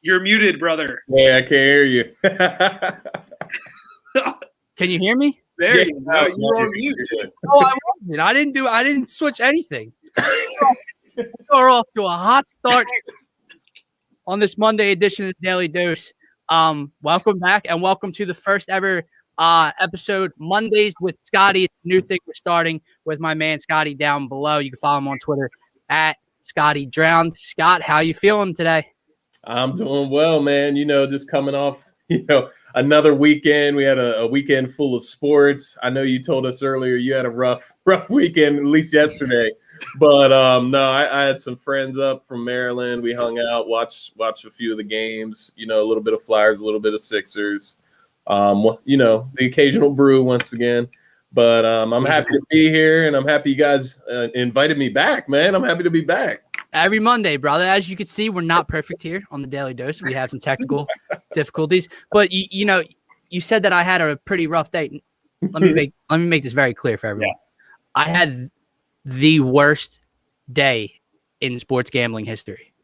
You're muted, brother. Yeah, I can't hear you. Can you hear me? There you go. You were on mute. Oh, I wasn't. I didn't switch anything. We're off to a hot start on this Monday edition of the Daily Dose. Welcome back and welcome to the first ever episode, Mondays with Scotty. It's a new thing we're starting with my man Scotty down below. You can follow him on Twitter at Scotty Drowned. Scott, how you feeling today? I'm doing well, man. Just coming off, another weekend. We had a weekend full of sports. I know you told us earlier you had a rough weekend, at least yesterday. But no, I had some friends up from Maryland. We hung out, watched a few of the games. A little bit of Flyers, a little bit of Sixers. The occasional brew once again. But I'm happy to be here, and I'm happy you guys invited me back, man. I'm happy to be back. Every Monday, brother. As you can see, we're not perfect here on the Daily Dose. We have some technical difficulties. But you said that I had a pretty rough day. Let me make this very clear for everyone. Yeah. I had the worst day in sports gambling history.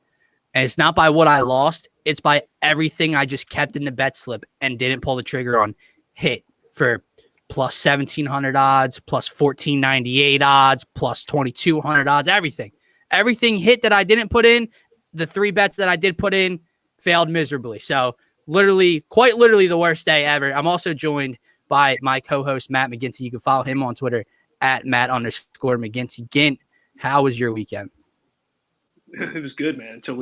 And it's not by what I lost. It's by everything I just kept in the bet slip and didn't pull the trigger on hit for plus 1,700 odds, plus 1,498 odds, plus 2,200 odds, everything. Everything hit that I didn't put in. The 3 bets that I did put in failed miserably. So quite literally the worst day ever. I'm also joined by my co-host, Matt McGinty. You can follow him on Twitter at Matt_McGinty. Gint, how was your weekend? It was good, man, until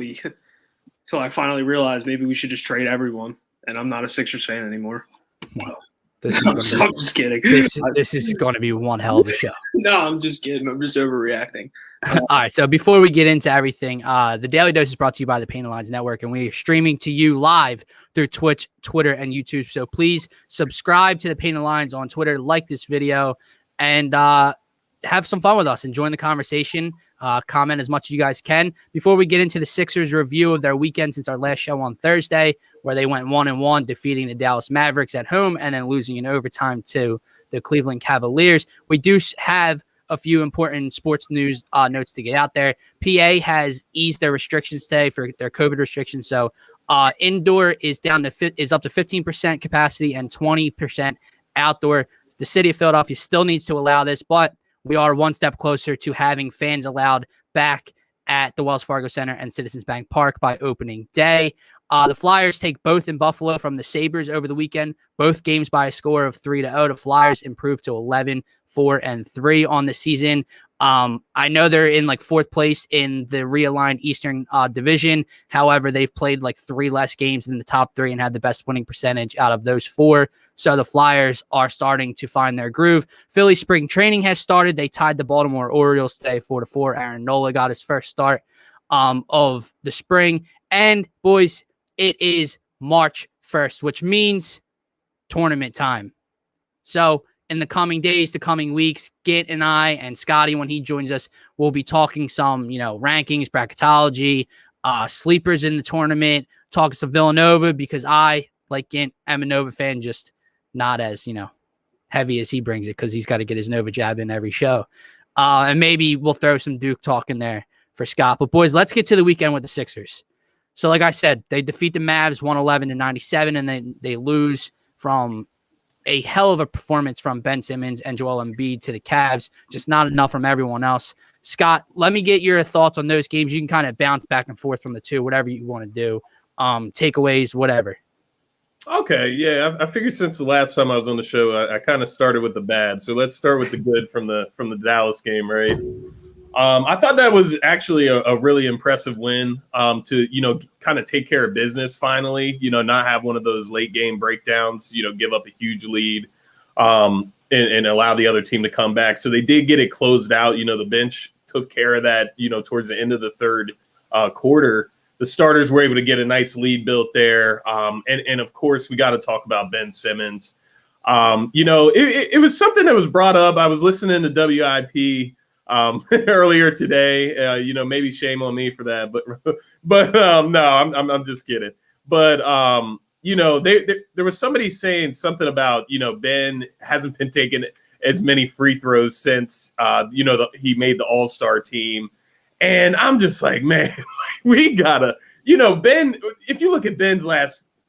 I finally realized maybe we should just trade everyone, and I'm not a Sixers fan anymore. Well, I'm just kidding. This is going to be one hell of a show. No, I'm just kidding. I'm just overreacting. All right, so before we get into everything, the Daily Dose is brought to you by the Painted Lines Network, and we are streaming to you live through Twitch, Twitter, and YouTube. So please subscribe to the Painted Lines on Twitter, like this video, and have some fun with us and join the conversation. Comment as much as you guys can. Before we get into the Sixers review of their weekend since our last show on Thursday, where they went 1-1, defeating the Dallas Mavericks at home and then losing in overtime to the Cleveland Cavaliers, we do have a few important sports news notes to get out there. PA has eased their restrictions today for their COVID restrictions. So indoor is up to 15% capacity and 20% outdoor. The city of Philadelphia still needs to allow this, but we are one step closer to having fans allowed back at the Wells Fargo Center and Citizens Bank Park by opening day. The Flyers take both in Buffalo from the Sabres over the weekend, both games by a score of 3-0. The Flyers improved to 11-4-3 on the season. I know they're in fourth place in the realigned Eastern Division. However, they've played 3 less games in the top 3 and had the best winning percentage out of those 4. So the Flyers are starting to find their groove. Philly spring training has started. They tied the Baltimore Orioles today 4-4. Aaron Nola got his first start of the spring. And boys, it is March 1st, which means tournament time. So in the coming days, the coming weeks, Gint and I and Scotty, when he joins us, we'll be talking some, rankings, bracketology, sleepers in the tournament, talking some Villanova because I, like Gint, am a Nova fan, just not as, heavy as he brings it because he's got to get his Nova jab in every show. And maybe we'll throw some Duke talk in there for Scott. But boys, let's get to the weekend with the Sixers. So like I said, they defeat the Mavs 111-97, and then they lose from a hell of a performance from Ben Simmons and Joel Embiid to the Cavs, just not enough from everyone else. Scott, let me get your thoughts on those games. You can kind of bounce back and forth from the two, whatever you want to do. Takeaways, whatever. Okay, yeah, I figured since the last time I was on the show, I kind of started with the bad. So let's start with the good from the Dallas game, right? I thought that was actually a really impressive win to, kind of take care of business finally, not have one of those late game breakdowns, give up a huge lead and allow the other team to come back. So they did get it closed out. The bench took care of that, towards the end of the third quarter. The starters were able to get a nice lead built there. And of course, we got to talk about Ben Simmons. It was something that was brought up. I was listening to WIP earlier today. Maybe shame on me for that, but no, I'm just kidding. But there was somebody saying something about Ben hasn't been taking as many free throws since he made the All-Star team. And I'm just like, man, we gotta, Ben, if you look at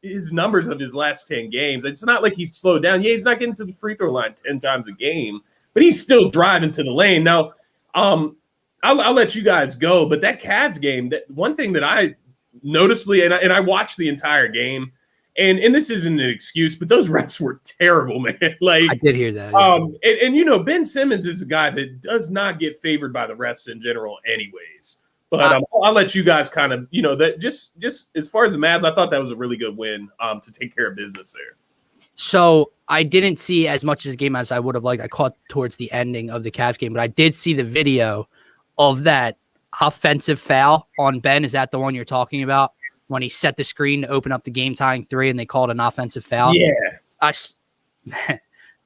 his numbers of his last 10 games, it's not like he's slowed down. Yeah, he's not getting to the free throw line 10 times a game, but he's still driving to the lane. Now, I'll let you guys go, but that Cavs game, that one thing that I noticeably, and I watched the entire game, and this isn't an excuse, but those refs were terrible, man. Like, I did hear that. Yeah. And Ben Simmons is a guy that does not get favored by the refs in general, anyways. But I'll let you guys kind of, that just as far as the Mavs, I thought that was a really good win to take care of business there. So I didn't see as much of the game as I would have liked. I caught towards the ending of the Cavs game, but I did see the video of that offensive foul on Ben. Is that the one you're talking about? When he set the screen to open up the game-tying three and they called an offensive foul? Yeah.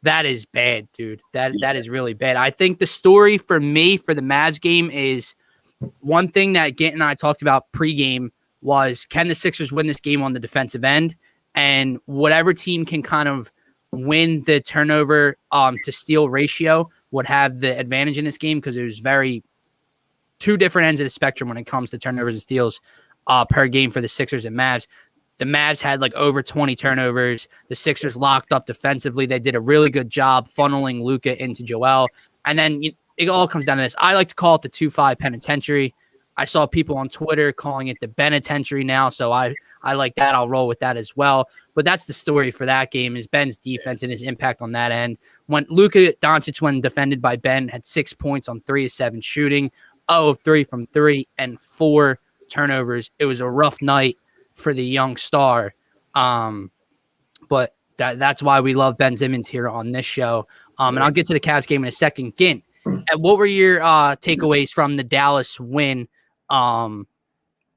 That is bad, dude. That is really bad. I think the story for me for the Mavs game is one thing that Gint and I talked about pregame was, can the Sixers win this game on the defensive end? And whatever team can kind of win the turnover to steal ratio would have the advantage in this game, because it was two different ends of the spectrum when it comes to turnovers and steals per game for the Sixers and Mavs. The Mavs had like over 20 turnovers. The Sixers locked up defensively. They did a really good job funneling Luka into Joel. And then it all comes down to this. I like to call it the 2-5 penitentiary. I saw people on Twitter calling it the penitentiary now, so I like that. I'll roll with that as well. But that's the story for that game, is Ben's defense and his impact on that end. When Luka Doncic, when defended by Ben, had 6 points on 3 of 7 shooting, 0 of 3 from 3, and 4 turnovers. It was a rough night for the young star. But that's why we love Ben Simmons here on this show. And I'll get to the Cavs game in a second. Gint, what were your takeaways from the Dallas win?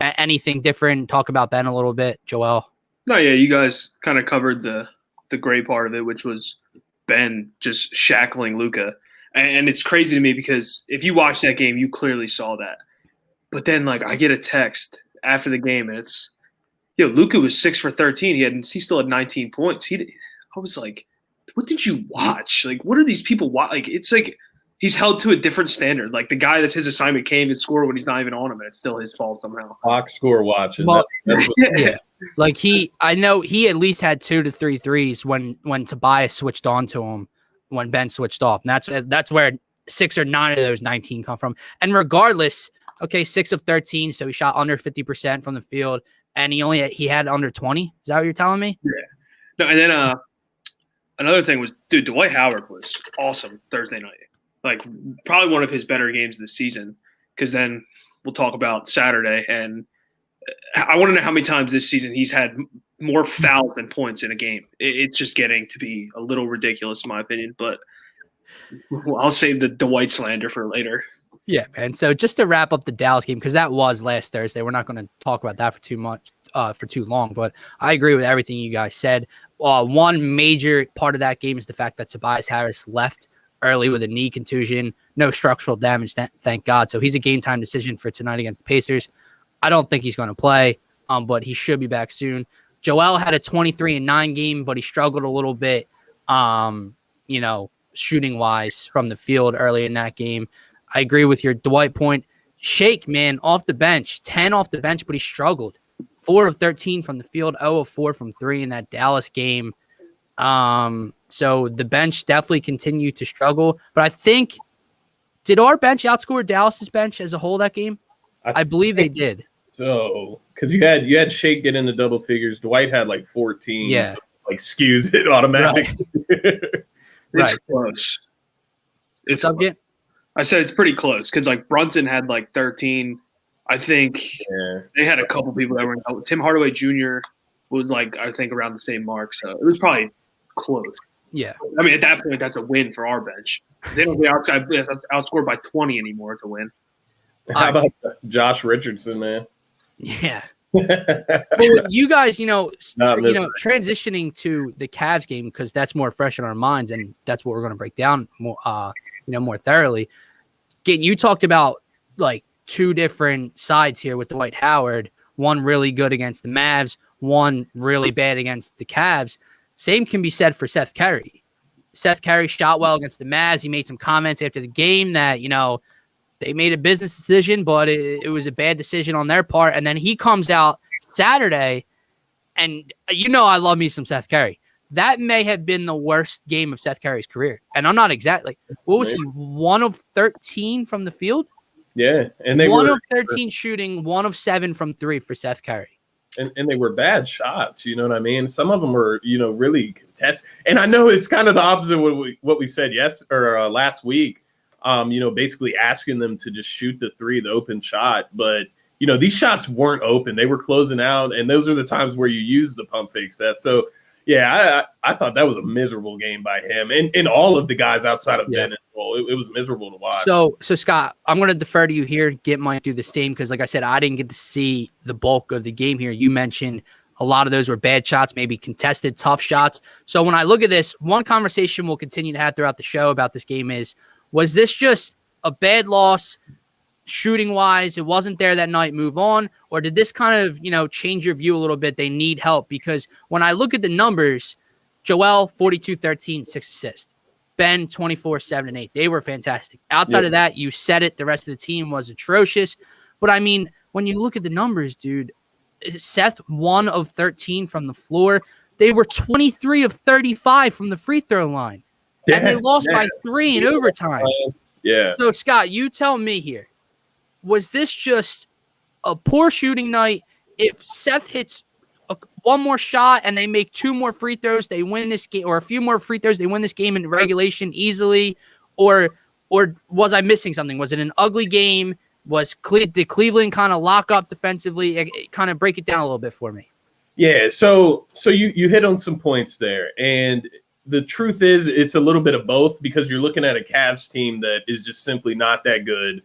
Anything different? Talk about Ben a little bit, Joel. No, yeah, you guys kind of covered the great part of it, which was Ben just shackling Luka. And it's crazy to me because if you watch that game, you clearly saw that. But then, like, I get a text after the game, and it's, Luka was 6 for 13. He still had 19 points. I was like, what did you watch? Like, what are these people watch? Like, it's like he's held to a different standard. Like, the guy that's his assignment can't even score when he's not even on him, and it's still his fault somehow. Box score watching. Well, yeah. Like, I know he at least had 2 to 3 threes when Tobias switched on to him, when Ben switched off. And that's where 6 or 9 of those 19 come from. And regardless, okay, 6 of 13, so he shot under 50% from the field, and he had under 20. Is that what you're telling me? Yeah. No, and then another thing was, dude, Dwight Howard was awesome Thursday night. Like, probably one of his better games of the season, because then we'll talk about Saturday. And I want to know how many times this season he's had more fouls than points in a game. It's just getting to be a little ridiculous, in my opinion. But I'll save the Dwight slander for later. Yeah, man. So just to wrap up the Dallas game, because that was last Thursday, we're not going to talk about that for too long, but I agree with everything you guys said. One major part of that game is the fact that Tobias Harris left early with a knee contusion, no structural damage, thank God. So he's a game time decision for tonight against the Pacers. I don't think he's going to play, but he should be back soon. Joel had a 23-9 game, but he struggled a little bit, shooting wise from the field early in that game. I agree with your Dwight point. Shake, man, off the bench, 10 off the bench, but he struggled. 4 of 13 from the field, 0 of 4 from 3 in that Dallas game. So the bench definitely continued to struggle. But I think, did our bench outscore Dallas's bench as a whole that game? I believe they did. So, because you had Shake get into double figures. Dwight had like 14. Yeah. So, like, skews it automatically. Right. It's close. What's up, Gint? I said it's pretty close because, like, Brunson had like 13. I think they had a couple people that were – Tim Hardaway Jr. was, like, I think around the same mark. So it was probably close. Yeah. I mean, at that point, that's a win for our bench. They don't get outscored by 20 anymore to win. How about Josh Richardson, man? Yeah. Well, you guys, transitioning to the Cavs game, because that's more fresh in our minds, and that's what we're going to break down more, more thoroughly. You talked about like 2 different sides here with Dwight Howard. One really good against the Mavs, one really bad against the Cavs. Same can be said for Seth Curry. Seth Curry shot well against the Mavs. He made some comments after the game that, they made a business decision, but it was a bad decision on their part. And then he comes out Saturday, and I love me some Seth Curry. That may have been the worst game of Seth Curry's career. And I'm not exactly. What was he? 1 of 13 from the field? Yeah. And they 1 of 13 shooting, 1 of 7 from 3 for Seth Curry. And they were bad shots. You know what I mean? Some of them were, really contested. And I know it's kind of the opposite of what we said last week. Basically asking them to just shoot the three, the open shot. But, these shots weren't open. They were closing out. And those are the times where you use the pump fake set. So, yeah, I thought that was a miserable game by him and all of the guys outside of Ben. It was miserable to watch. So Scott, I'm going to defer to you here. Get Mike do the same because, like I said, I didn't get to see the bulk of the game here. You mentioned a lot of those were bad shots, maybe contested, tough shots. So when I look at this, one conversation we'll continue to have throughout the show about this game was this just a bad loss shooting wise? It wasn't there that night, move on? Or did this kind of, change your view a little bit? They need help because when I look at the numbers, Joel, 42-13, 6 assists. Ben, 24, 7 and 8. They were fantastic. Outside of that, you said it. The rest of the team was atrocious. But I mean, when you look at the numbers, dude, Seth, 1 of 13 from the floor. They were 23 of 35 from the free throw line. And they lost by 3 in overtime. Yeah. So, Scott, you tell me here. Was this just a poor shooting night? If Seth hits one more shot and they make 2 more free throws, they win this game, or a few more free throws, they win this game in regulation easily? Or was I missing something? Was it an ugly game? Did Cleveland kind of lock up defensively? Kind of break it down a little bit for me. Yeah, so you hit on some points there, and the truth is it's a little bit of both because you're looking at a Cavs team that is just simply not that good.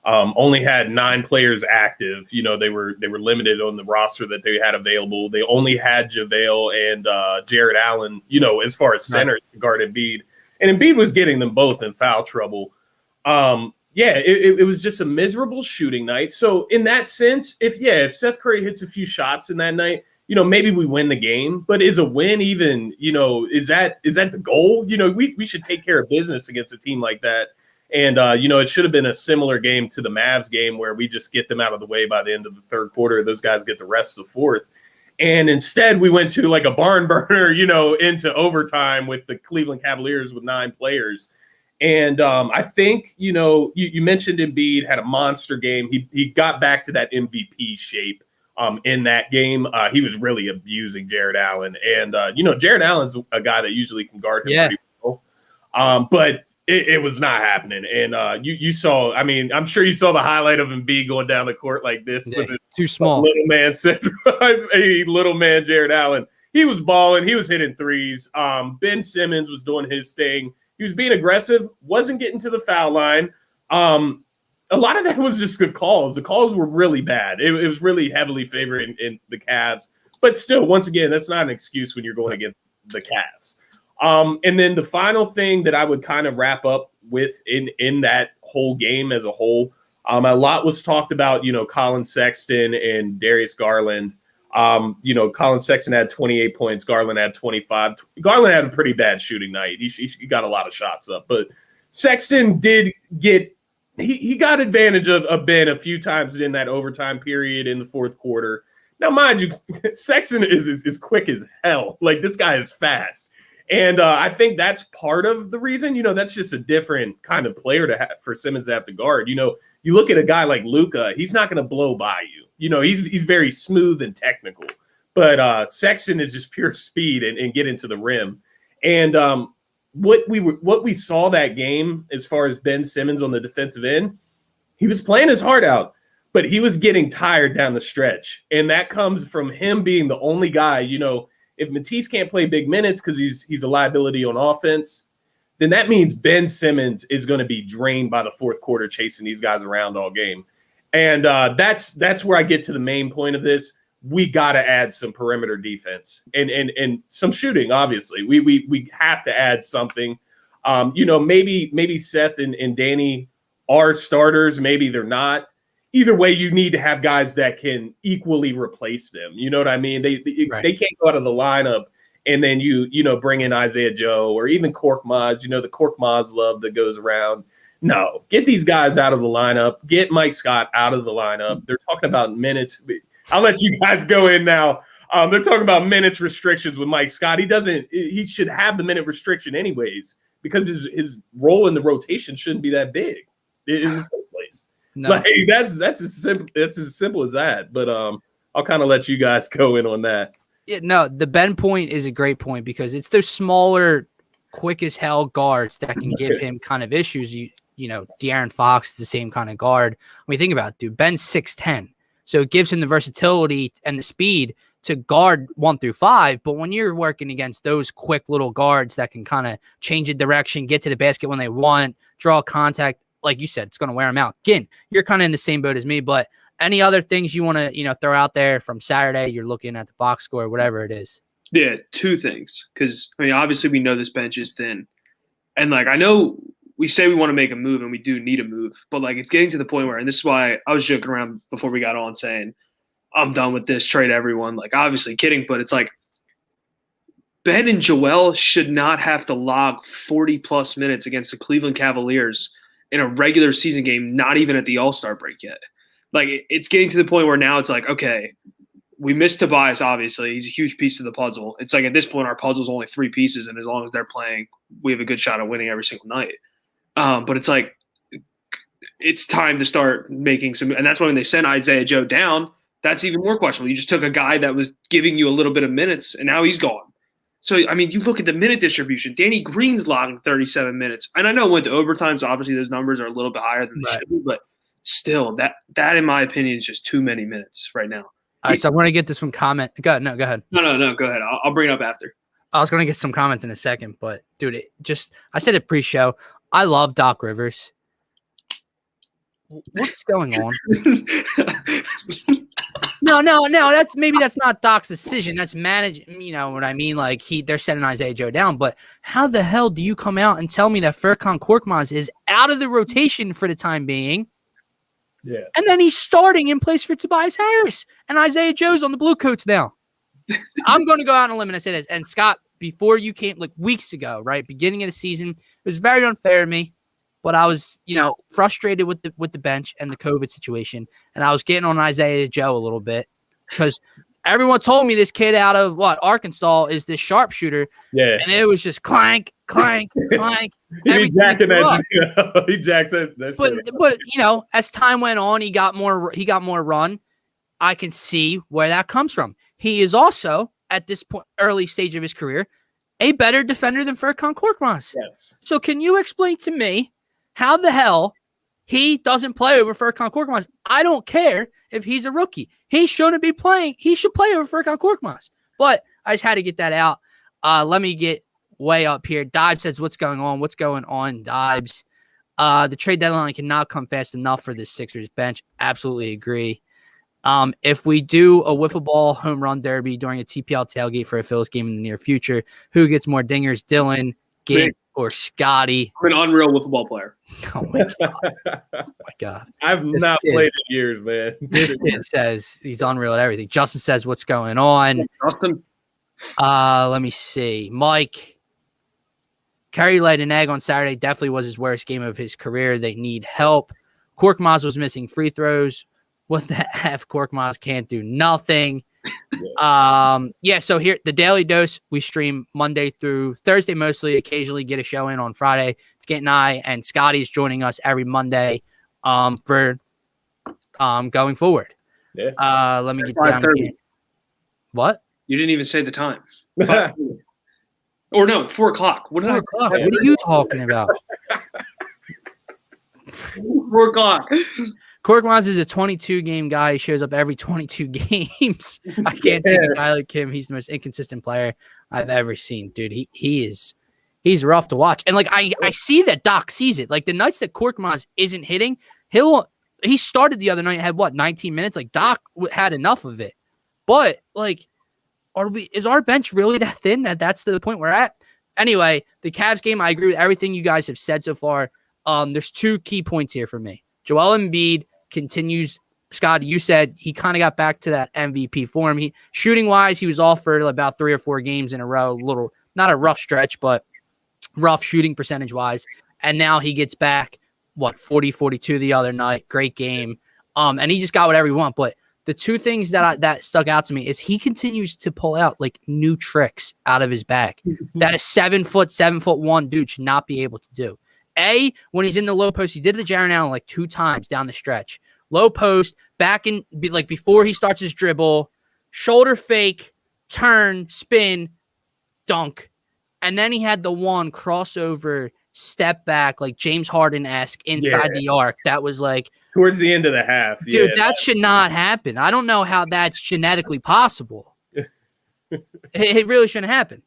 Only had 9 players active. They were limited on the roster that they had available. They only had JaVale and Jared Allen, as far as center to guard Embiid. And Embiid was getting them both in foul trouble. It was just a miserable shooting night. So in that sense, if Seth Curry hits a few shots in that night, maybe we win the game. But is a win even, is that the goal? We should take care of business against a team like that. And, it should have been a similar game to the Mavs game where we just get them out of the way by the end of the third quarter. Those guys get the rest of the fourth. And instead we went to like a barn burner, into overtime with the Cleveland Cavaliers with 9 players. And I think, you mentioned Embiid had a monster game. He got back to that MVP shape in that game. He was really abusing Jared Allen. And, Jared Allen's a guy that usually can guard him pretty well. But it was not happening. And you saw, I'm sure you saw the highlight of Embiid going down the court like this with his too small little man little man Jared Allen. He was balling. He was hitting threes. Ben Simmons was doing his thing. He was being aggressive, wasn't getting to the foul line. A lot of that was just the calls. The calls were really bad. It was really heavily favored in the Cavs. But still, once again, that's not an excuse when you're going against the Cavs. And then the final thing that I would kind of wrap up with in that whole game as a whole, a lot was talked about, Colin Sexton and Darius Garland. Colin Sexton had 28 points. Garland had 25. Garland had a pretty bad shooting night. He got a lot of shots up, but Sexton did get he got advantage of Ben a few times in that overtime period in the fourth quarter. Now, mind you, Sexton is quick as hell. Like, this guy is fast. And I think that's part of the reason, that's just a different kind of player to have for Simmons to have to guard. You look at a guy like Luka, he's not going to blow by you. He's very smooth and technical, but Sexton is just pure speed and get into the rim. And what we saw that game as far as Ben Simmons on the defensive end, he was playing his heart out, but he was getting tired down the stretch. And that comes from him being the only guy, if Matisse can't play big minutes because he's a liability on offense, then that means Ben Simmons is going to be drained by the fourth quarter chasing these guys around all game. And that's where I get to the main point of this. We got to add some perimeter defense and some shooting, obviously. We have to add something. Maybe Seth and Danny are starters. Maybe they're not. Either way, you need to have guys that can equally replace them. You know what I mean? They can't go out of the lineup and then you bring in Isaiah Joe or even Korkmaz. The Korkmaz love that goes around. No, get these guys out of the lineup. Get Mike Scott out of the lineup. They're talking about minutes. I'll let you guys go in now. They're talking about minutes restrictions with Mike Scott. He should have the minute restriction anyways because his role in the rotation shouldn't be that big in the first place. No. Like that's as simple as that. But I'll kind of let you guys go in on that. Yeah, no, the Ben point is a great point because it's those smaller, quick as hell guards that can give him kind of issues. You know, De'Aaron Fox is the same kind of guard. When you think about it, dude, Ben's 6'10", so it gives him the versatility and the speed to guard 1 through 5. But when you're working against those quick little guards that can kind of change a direction, get to the basket when they want, draw contact, like you said, it's going to wear them out. Again, you're kind of in the same boat as me, but any other things you want to, throw out there from Saturday? You're looking at the box score, whatever it is. Yeah, 2 things. Because, obviously we know this bench is thin. And, I know we say we want to make a move, and we do need a move. But, it's getting to the point where – and this is why I was joking around before we got on saying – I'm done with this, trade everyone. Obviously kidding, but it's Ben and Joel should not have to log 40-plus minutes against the Cleveland Cavaliers in a regular season game, not even at the All-Star break yet. It's getting to the point where now it's okay, we missed Tobias, obviously. He's a huge piece of the puzzle. It's at this point our puzzle's only 3 pieces, and as long as they're playing, we have a good shot at winning every single night. But it's time to start making some – and that's why when they sent Isaiah Joe down – that's even more questionable. You just took a guy that was giving you a little bit of minutes, and now he's gone. So, you look at the minute distribution. Danny Green's logging 37 minutes. And I know it went to overtime, so obviously those numbers are a little bit higher than they should be. But still, that in my opinion, is just too many minutes right now. All right, so I want to get this one comment. Go ahead. No, go ahead. No, go ahead. I'll bring it up after. I was going to get some comments in a second, but, dude, I said it pre-show. I love Doc Rivers. What's going on? No. That's not Doc's decision. That's managing. You know what I mean? They're sending Isaiah Joe down. But how the hell do you come out and tell me that Furkan Korkmaz is out of the rotation for the time being? Yeah. And then he's starting in place for Tobias Harris, and Isaiah Joe's on the Blue Coats now. I'm going to go out on a limb and say this. And Scott, before you came, weeks ago, right, beginning of the season, it was very unfair to me. But I was, frustrated with the bench and the COVID situation, and I was getting on Isaiah Joe a little bit because everyone told me this kid out of Arkansas is this sharpshooter. Yeah, and it was just clank, clank, clank. He jacking that. He jacks it. But as time went on, he got more run. I can see where that comes from. He is also at this point, early stage of his career, a better defender than Furkan Korkmaz. Yes. So can you explain to me how the hell he doesn't play over Furkan Korkmaz? I don't care if he's a rookie. He shouldn't be playing. He should play over Furkan Korkmaz. But I just had to get that out. Let me get way up here. Dibes says, what's going on? What's going on, Dibes? The trade deadline cannot come fast enough for this Sixers bench. Absolutely agree. If we do a wiffle ball home run derby during a TPL tailgate for a Phillies game in the near future, who gets more dingers, Dylan, Gant, or Scotty? I'm an unreal wiffle ball player. Oh my god! Oh my god! I've not played in years, man. This kid says he's unreal at everything. Justin says, "What's going on?" Justin. Let me see. Mike, Curry laid an egg on Saturday. Definitely was his worst game of his career. They need help. Korkmaz was missing free throws. What the F? Korkmaz can't do nothing. So here, the Daily Dose, we stream Monday through Thursday mostly, occasionally get a show in on Friday. Skate and I and Scotty's joining us every Monday for going forward. Yeah. Let me get down here. What? You didn't even say the time. Or no, 4 o'clock. What 4 o'clock? What are you talking about? 4 o'clock. Korkmaz is a 22-game guy. He shows up every 22 games. I can't think of a guy like him. He's the most inconsistent player I've ever seen, dude. He's rough to watch. And I see that Doc sees it. The nights that Korkmaz isn't hitting, he started the other night, had 19 minutes. Doc had enough of it. But is our bench really that thin that's the point we're at? Anyway, the Cavs game, I agree with everything you guys have said so far. There's 2 key points here for me. Joel Embiid continues. Scott, you said he kind of got back to that MVP form. He shooting wise, he was off for about 3 or 4 games in a row. Little, not a rough stretch, but rough shooting percentage wise. And now he gets back 40-42 the other night. Great game. And he just got whatever he want. But the two things that stuck out to me is he continues to pull out like new tricks out of his bag that a 7'1" dude should not be able to do. When he's in the low post, he did the Jaren Allen like 2 times down the stretch. Low post, back in, like before he starts his dribble, shoulder fake, turn, spin, dunk. And then he had the one crossover, step back, like James Harden-esque inside the arc. That was like towards the end of the half. Dude, that should not happen. I don't know how that's genetically possible. It really shouldn't happen.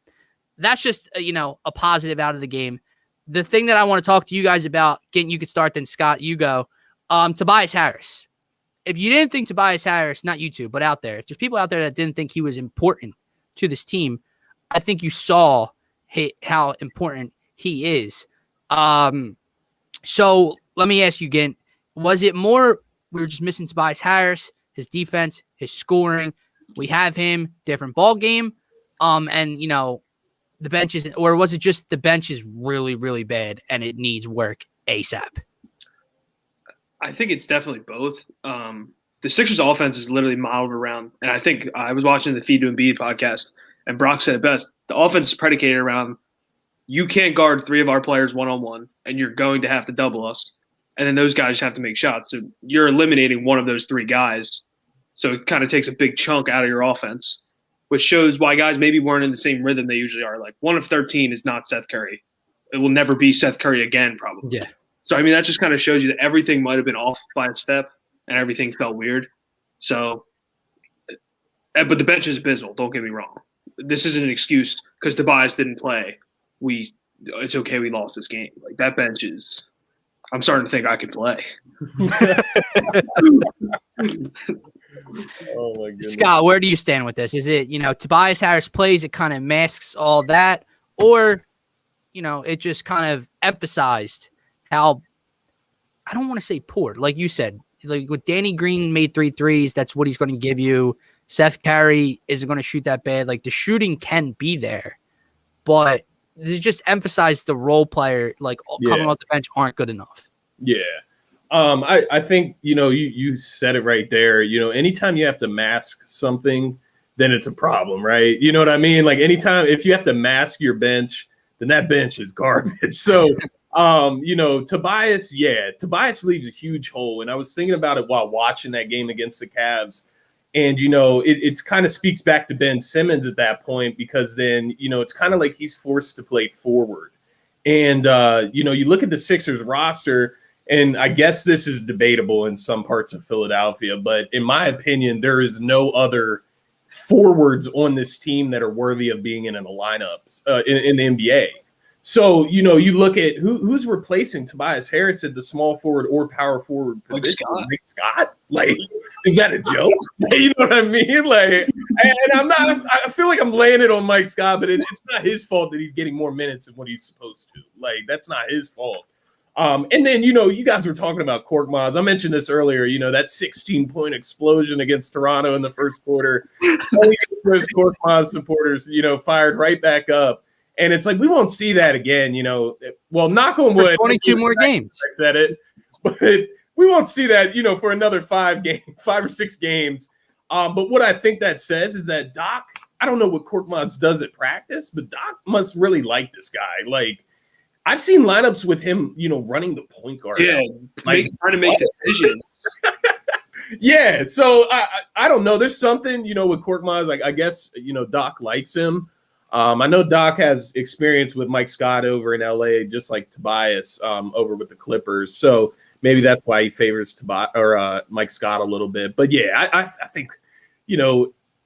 That's just, a positive out of the game. The thing that I want to talk to you guys about, you could start, then Scott, you go. Tobias Harris. If you didn't think Tobias Harris, not you two, but out there, if there's people out there that didn't think he was important to this team, I think you saw how important he is. So let me ask you again, was it more we were just missing Tobias Harris, his defense, his scoring? We have him, different ball game. And the bench is, or was it just the bench is really, really bad and it needs work ASAP? I think it's definitely both. The Sixers offense is literally modeled around, and I think I was watching the Feed to Embiid podcast, and Brock said it best. The offense is predicated around you can't guard 3 of our players one-on-one, and you're going to have to double us. And then those guys have to make shots. So you're eliminating one of those 3 guys. So it kind of takes a big chunk out of your offense, which shows why guys maybe weren't in the same rhythm they usually are. Like 1 of 13 is not Seth Curry. It will never be Seth Curry again, probably. Yeah. So, I mean, that just kind of shows you that everything might have been off by a step and everything felt weird. So, but the bench is abysmal. Don't get me wrong. This isn't an excuse because Tobias didn't play. It's okay. We lost this game. Like that bench is. I'm starting to think I can play. Oh my goodness. Scott, where do you stand with this? Is it Tobias Harris plays, it kind of masks all that, or it just kind of emphasized how, I don't want to say poor, like you said, like with Danny Green made 3 threes, that's what he's going to give you. Seth Curry isn't going to shoot that bad. Like the shooting can be there, but they just emphasize the role player, like coming off the bench aren't good enough. Yeah. I think, you said it right there. Anytime you have to mask something, then it's a problem, right? You know what I mean? Like anytime, if you have to mask your bench, then that bench is garbage. So, Tobias leaves a huge hole. And I was thinking about it while watching that game against the Cavs. And, it kind of speaks back to Ben Simmons at that point, because then, it's kind of like he's forced to play forward. And, you look at the Sixers roster, and I guess this is debatable in some parts of Philadelphia, but in my opinion, there is no other forwards on this team that are worthy of being in a lineup in the NBA. So, you look at who's replacing Tobias Harris at the small forward or power forward position. Mike Scott? Like, is that a joke? You know what I mean? Like, and I feel like I'm laying it on Mike Scott, but it's not his fault that he's getting more minutes than what he's supposed to. Like, that's not his fault. And then, you guys were talking about Korkmaz. I mentioned this earlier, that 16-point explosion against Toronto in the first quarter. Those Korkmaz supporters, fired right back up. And it's like, we won't see that again, well, knock on wood. 22 more games. I said it, but we won't see that, for another 5 or 6 games. But what I think that says is that Doc, I don't know what Korkmaz does at practice, but Doc must really like this guy. Like, I've seen lineups with him, running the point guard. Yeah, trying to make decisions. Yeah, so I don't know. There's something, with Korkmaz. Like, I guess, Doc likes him. I know Doc has experience with Mike Scott over in LA, just like Tobias over with the Clippers. So maybe that's why he favors Mike Scott a little bit. But yeah, I think,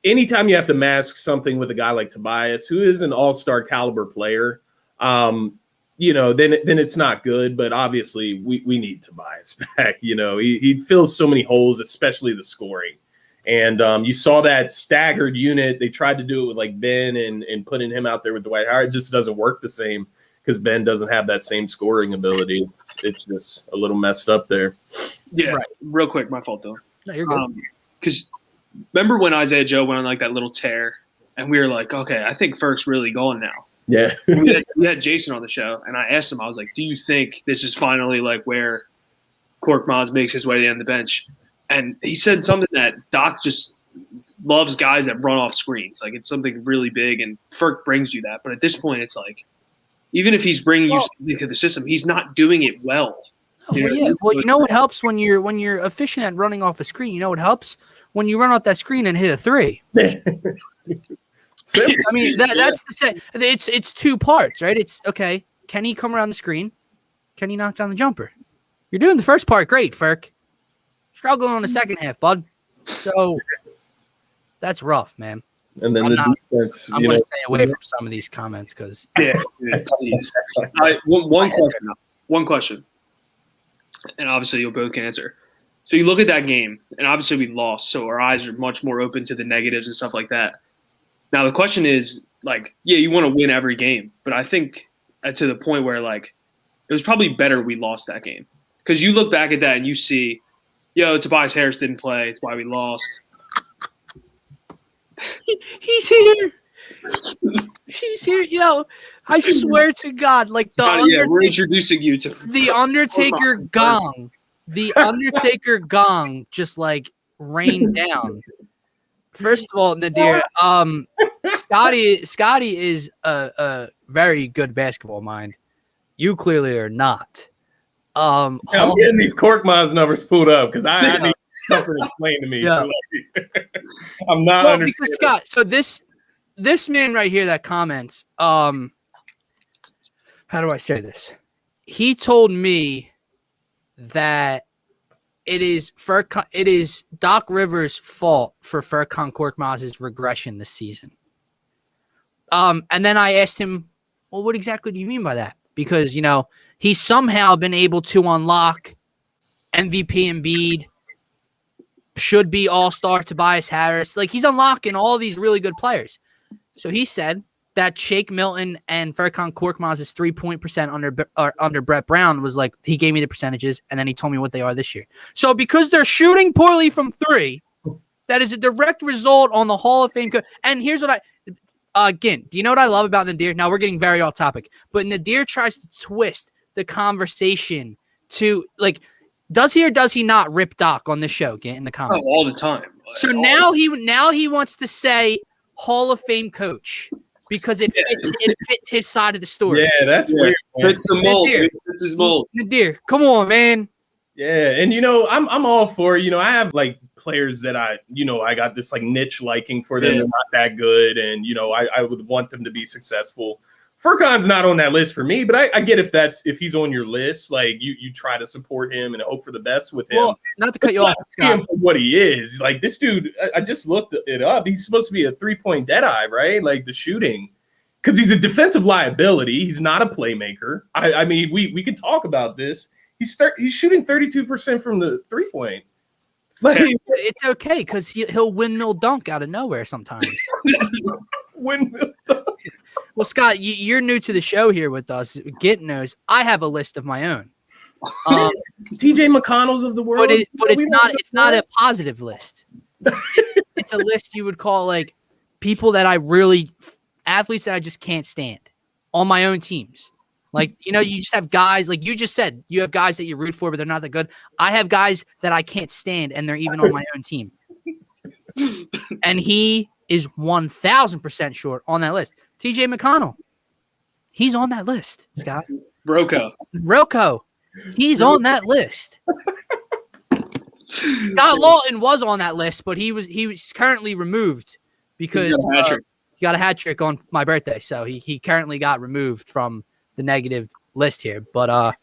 anytime you have to mask something with a guy like Tobias, who is an all-star caliber player, then it's not good. But obviously we need Tobias back. He fills so many holes, especially the scoring. And you saw that staggered unit. They tried to do it with like Ben and putting him out there with Dwight Howard. It just doesn't work the same because Ben doesn't have that same scoring ability. It's just a little messed up there. Yeah, right. Real quick, my fault though. No, you're good. Because remember when Isaiah Joe went on like that little tear, and we were like, okay, I think Ferk's really gone now. Yeah. we had Jason on the show, and I asked him, I was like, do you think this is finally like where Korkmaz makes his way to the end of the bench. And he said something that Doc just loves guys that run off screens. Like, it's something really big, and Ferk brings you that. But at this point, it's like, even if he's bringing you something to the system, he's not doing it well. Well, you know what helps when you're efficient at running off a screen? You know what helps? When you run off that screen and hit a three. I mean, that's the set. It's two parts, right? It's okay. Can he come around the screen? Can he knock down the jumper? You're doing the first part great, Ferk. Struggling on the second half, bud. So that's rough, man. And then defense. I'm going to stay away from some of these comments because. Yeah, please. One question. And obviously, you'll both can answer. So you look at that game, and obviously we lost, so our eyes are much more open to the negatives and stuff like that. Now the question is, like, yeah, you want to win every game, but I think to the point where, like, it was probably better we lost that game. Because you look back at that and you see, Tobias Harris didn't play. It's why we lost. He's here. He's here. I swear to God, like we're introducing you to the Undertaker gong. The Undertaker gong just like rained down. First of all, Nadir, Scotty is a very good basketball mind. You clearly are not. I'm getting these Korkmaz numbers pulled up because I need something explained to me. Yeah. I'm not understanding. Because Scott, so this man right here that comments, how do I say this? He told me that it is Doc Rivers' fault for Furkan Korkmaz's regression this season. And then I asked him, well, what exactly do you mean by that? Because, he's somehow been able to unlock MVP Embiid, should be all-star Tobias Harris. Like, he's unlocking all these really good players. So he said that Shake Milton and Furkan Korkmaz's 3-point percent under Brett Brown was like, he gave me the percentages, and then he told me what they are this year. So because they're shooting poorly from three, that is a direct result on the Hall of Fame. And here's what again, do you know what I love about Nadir? Now we're getting very off topic, but Nadir tries to twist the conversation to, like, does he or does he not rip Doc on the show? Get in the comments. Oh, all the time. So now he wants to say Hall of Fame coach because it fits his side of the story. Yeah, that's weird. It's the mold. It's his mold. Nadir, come on, man. Yeah, and I'm all for I have like players that I got this like niche liking for them. Yeah. They're not that good, and I would want them to be successful. Furkan's not on that list for me, but I get if he's on your list, like you try to support him and hope for the best with him. Well, not to cut you off, Scott. For what he is, like this dude, I just looked it up. He's supposed to be a 3-point deadeye, right? Like the shooting, because he's a defensive liability. He's not a playmaker. I mean, we could talk about this. He's shooting 32% from the 3-point. Like, it's okay because he'll windmill dunk out of nowhere sometimes. Windmill dunk. Well, Scott, you're new to the show here with us. Get knows I have a list of my own. TJ McConnell's of the world, but it's not a positive list. It's a list you would call like people that athletes that I just can't stand on my own teams. Like, you just have guys, like you just said, you have guys that you root for, but they're not that good. I have guys that I can't stand, and they're even on my own team. And he is 1,000% short on that list. TJ McConnell, he's on that list, Scott. Rocco. He's on that list. Scott Lawton was on that list, but he was currently removed because he got a hat trick on my birthday. So he currently got removed from the negative list here. But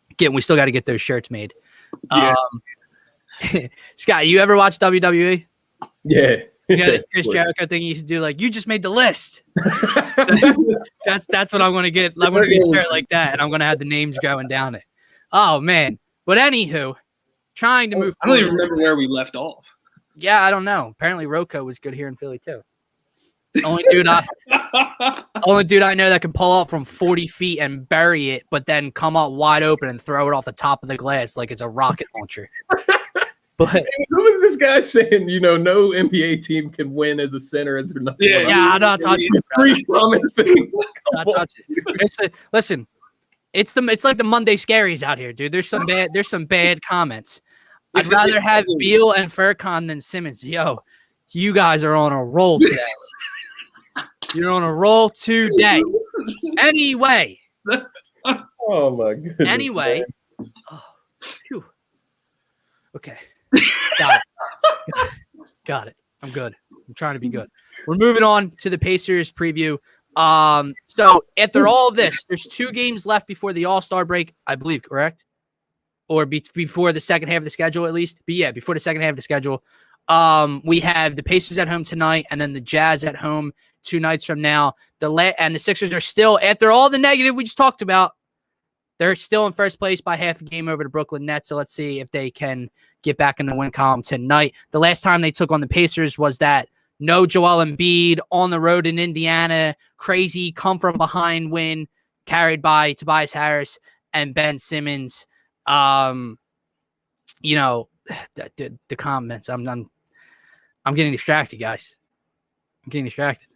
again, we still got to get those shirts made. Yeah. Scott, you ever watch WWE? Yeah. The Chris Jericho thing he used to do, like, you just made the list. That's what I'm gonna get. I'm gonna get a shirt like that, and I'm gonna have the names going down it. Oh man. But anywho, trying to move I don't even remember where we left off. Yeah, I don't know. Apparently Rocco was good here in Philly too. Only dude I know that can pull up from 40 feet and bury it, but then come up wide open and throw it off the top of the glass like it's a rocket launcher. But who was this guy saying, no NBA team can win as a center as nothing? Yeah, I'm not touching it. Listen, It's like the Monday scaries out here, dude. There's some bad comments. I'd rather have Beal and Furkan than Simmons. Yo, you guys are on a roll today. You're on a roll today. Anyway. Oh my goodness. Anyway. Man. Oh, okay. Got it. Got it. I'm good. I'm trying to be good. We're moving on to the Pacers preview. So after all of this, there's 2 games left before the All-Star break, I believe, correct? Or before the second half of the schedule, at least. But yeah, before the second half of the schedule. We have the Pacers at home tonight, and then the Jazz at home 2 nights from now. And the Sixers are still, after all the negative we just talked about, they're still in first place by half a game over the Brooklyn Nets. So let's see if they can get back in the win column tonight. The last time they took on the Pacers was that no Joel Embiid on the road in Indiana, crazy come from behind win carried by Tobias Harris and Ben Simmons. The comments. I'm getting distracted, guys. I'm getting distracted.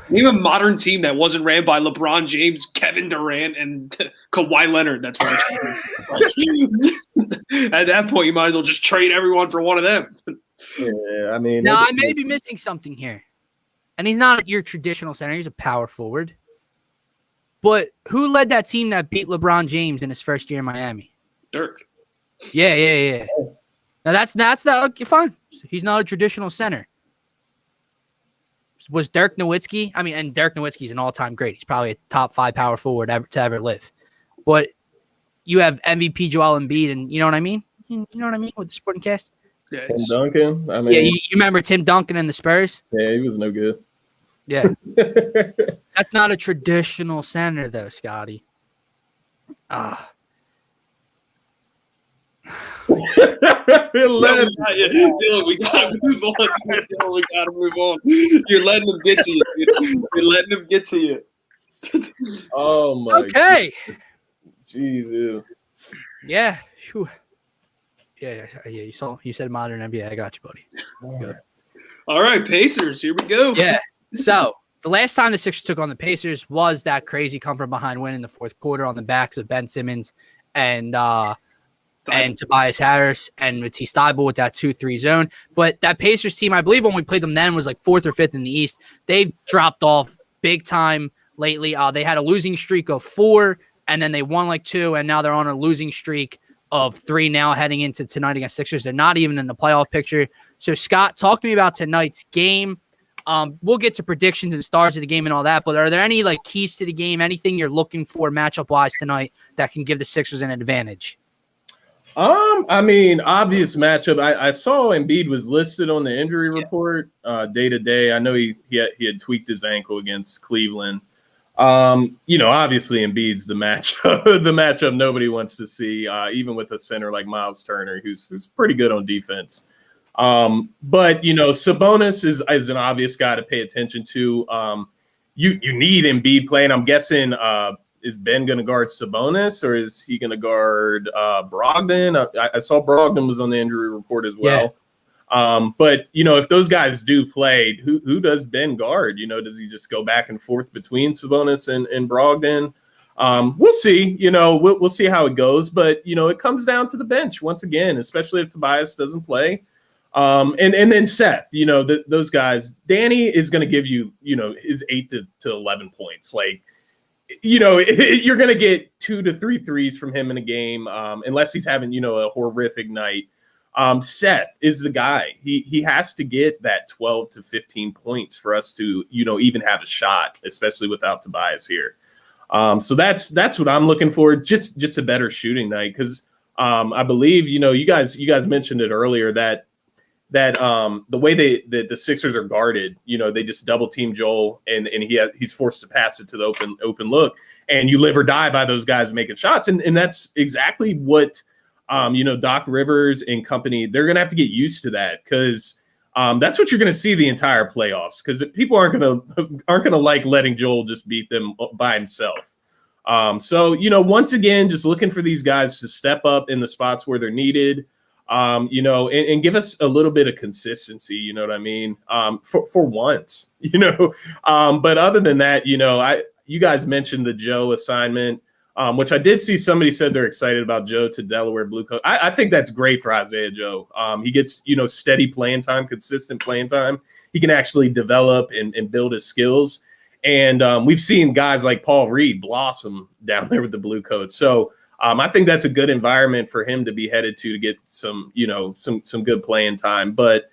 Name a modern team that wasn't ran by LeBron James, Kevin Durant, and Kawhi Leonard. That's what at that point, you might as well just trade everyone for one of them. Yeah, I mean. Now, I may be missing something here. And he's not your traditional center. He's a power forward. But who led that team that beat LeBron James in his first year in Miami? Dirk. Yeah. Now, that's okay, fine. He's not a traditional center. Was Dirk Nowitzki? I mean, and Dirk Nowitzki's an all-time great. He's probably a top 5 power forward to ever live. But you have MVP Joel Embiid, and you know what I mean? You know what I mean with the supporting cast? Yeah, Tim Duncan. I mean, yeah, you remember Tim Duncan and the Spurs? Yeah, he was no good. Yeah. That's not a traditional center, though, Scotty. Dylan, we gotta move on. We gotta move on. You're letting them get to you. You're letting them get to you. Oh my. Okay. Jeez. Yeah. Whew. Yeah. You said modern NBA. I got you, buddy. Good. All right, Pacers. Here we go. Yeah. So the last time the Sixers took on the Pacers was that crazy come from behind win in the fourth quarter on the backs of Ben Simmons and Tobias Harris and Matisse Thybulle with that 2-3 zone. But that Pacers team, I believe when we played them then, was like 4th or 5th in the East. They've dropped off big time lately. They had a losing streak of 4, and then they won like 2, and now they're on a losing streak of 3 now heading into tonight against Sixers. They're not even in the playoff picture. So, Scott, talk to me about tonight's game. We'll get to predictions and stars of the game and all that, but are there any like keys to the game, anything you're looking for matchup-wise tonight that can give the Sixers an advantage? I mean, obvious matchup. I saw Embiid was listed on the injury report day to day. I know he had tweaked his ankle against Cleveland. Obviously Embiid's the matchup nobody wants to see, even with a center like Miles Turner, who's pretty good on defense. But Sabonis is an obvious guy to pay attention to. You need Embiid playing. I'm guessing. Is Ben going to guard Sabonis or is he going to guard Brogdon? I saw Brogdon was on the injury report as well. Yeah. But, if those guys do play, who does Ben guard? Does he just go back and forth between Sabonis and Brogdon? We'll see. We'll see how it goes. But, it comes down to the bench once again, especially if Tobias doesn't play. And then Seth, those guys. Danny is going to give you, his 8 to 11 points. Like, you're going to get 2 to 3 threes from him in a game, unless he's having, a horrific night. Seth is the guy. He has to get that 12 to 15 points for us to, even have a shot, especially without Tobias here. So that's what I'm looking for. Just a better shooting night. Cause, I believe, you guys mentioned it earlier that the way the Sixers are guarded, they just double team Joel and he's forced to pass it to the open look, and you live or die by those guys making shots. And that's exactly what, Doc Rivers and company, they're going to have to get used to that. Cause that's what you're going to see the entire playoffs. Cause people aren't going to like letting Joel just beat them by himself. So, once again, just looking for these guys to step up in the spots where they're needed. And give us a little bit of consistency, you know what I mean? For once, but other than that, you guys mentioned the Joe assignment, which I did see somebody said they're excited about Joe to Delaware Blue Coat. I think that's great for Isaiah Joe. He gets, steady playing time, consistent playing time. He can actually develop and build his skills. And we've seen guys like Paul Reed blossom down there with the Blue Coats. So I think that's a good environment for him to be headed to get some good playing time. But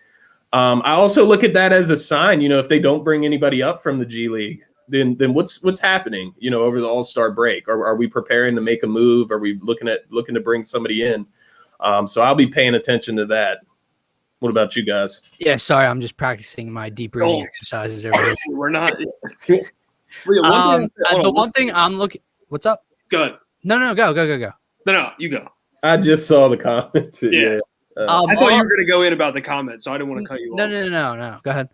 I also look at that as a sign, if they don't bring anybody up from the G League, then what's happening, over the All-Star break? Are we preparing to make a move? Are we looking to bring somebody in? So I'll be paying attention to that. What about you guys? Yeah, sorry, I'm just practicing my deep breathing exercises. We're not. The one thing I'm looking. What's up? Go ahead. No, go. No, you go. I just saw the comment. Yeah. I thought you were going to go in about the comment, so I didn't want to cut you off. No. Go ahead.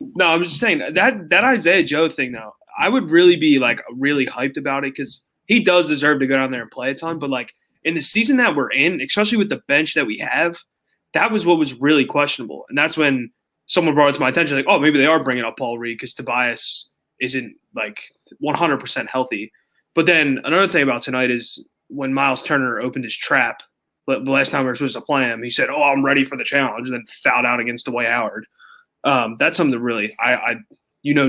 No, I was just saying that Isaiah Joe thing, though, I would really be really hyped about it because he does deserve to go down there and play a ton. But in the season that we're in, especially with the bench that we have, that was what was really questionable. And that's when someone brought it to my attention, oh, maybe they are bringing up Paul Reed because Tobias isn't 100% healthy. But then another thing about tonight is when Miles Turner opened his trap, the last time we were supposed to play him, he said, "Oh, I'm ready for the challenge," and then fouled out against Dwight Howard. That's something that really,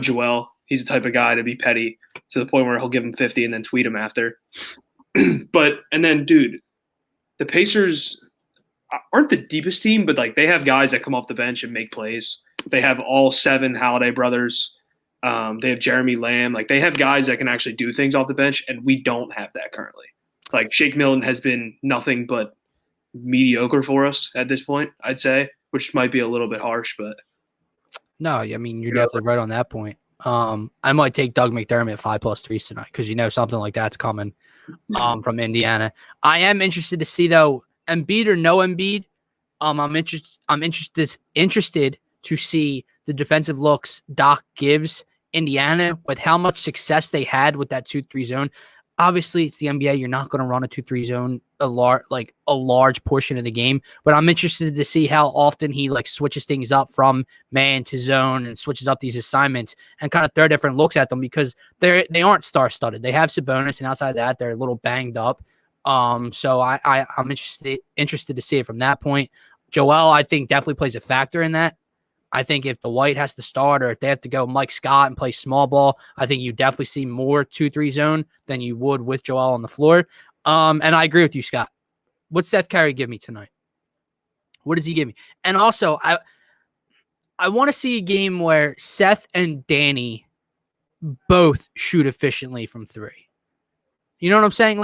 Joel, he's the type of guy to be petty to the point where he'll give him 50 and then tweet him after. And then, dude, the Pacers aren't the deepest team, but they have guys that come off the bench and make plays. They have all 7 Holiday brothers. They have Jeremy Lamb. They have guys that can actually do things off the bench, and we don't have that currently. Shake Milton has been nothing but mediocre for us at this point, I'd say, which might be a little bit harsh, but no, I mean, you're definitely right on that point. I might take Doug McDermott 5+3 tonight because something like that's coming from Indiana. I am interested to see though, Embiid or no Embiid. I'm interested to see the defensive looks Doc gives Indiana with how much success they had with that 2-3 zone. Obviously, it's the NBA. You're not going to run a 2-3 zone a large portion of the game, but I'm interested to see how often he switches things up from man to zone and switches up these assignments and kind of throw different looks at them because they aren't star-studded. They have Sabonis, and outside of that, they're a little banged up. So I'm interested to see it from that point. Joel, I think, definitely plays a factor in that. I think if Dwight has to start or if they have to go Mike Scott and play small ball, I think you definitely see more 2-3 zone than you would with Joel on the floor. And I agree with you, Scott. What's Seth Curry give me tonight? What does he give me? And also, I want to see a game where Seth and Danny both shoot efficiently from 3. You know what I'm saying?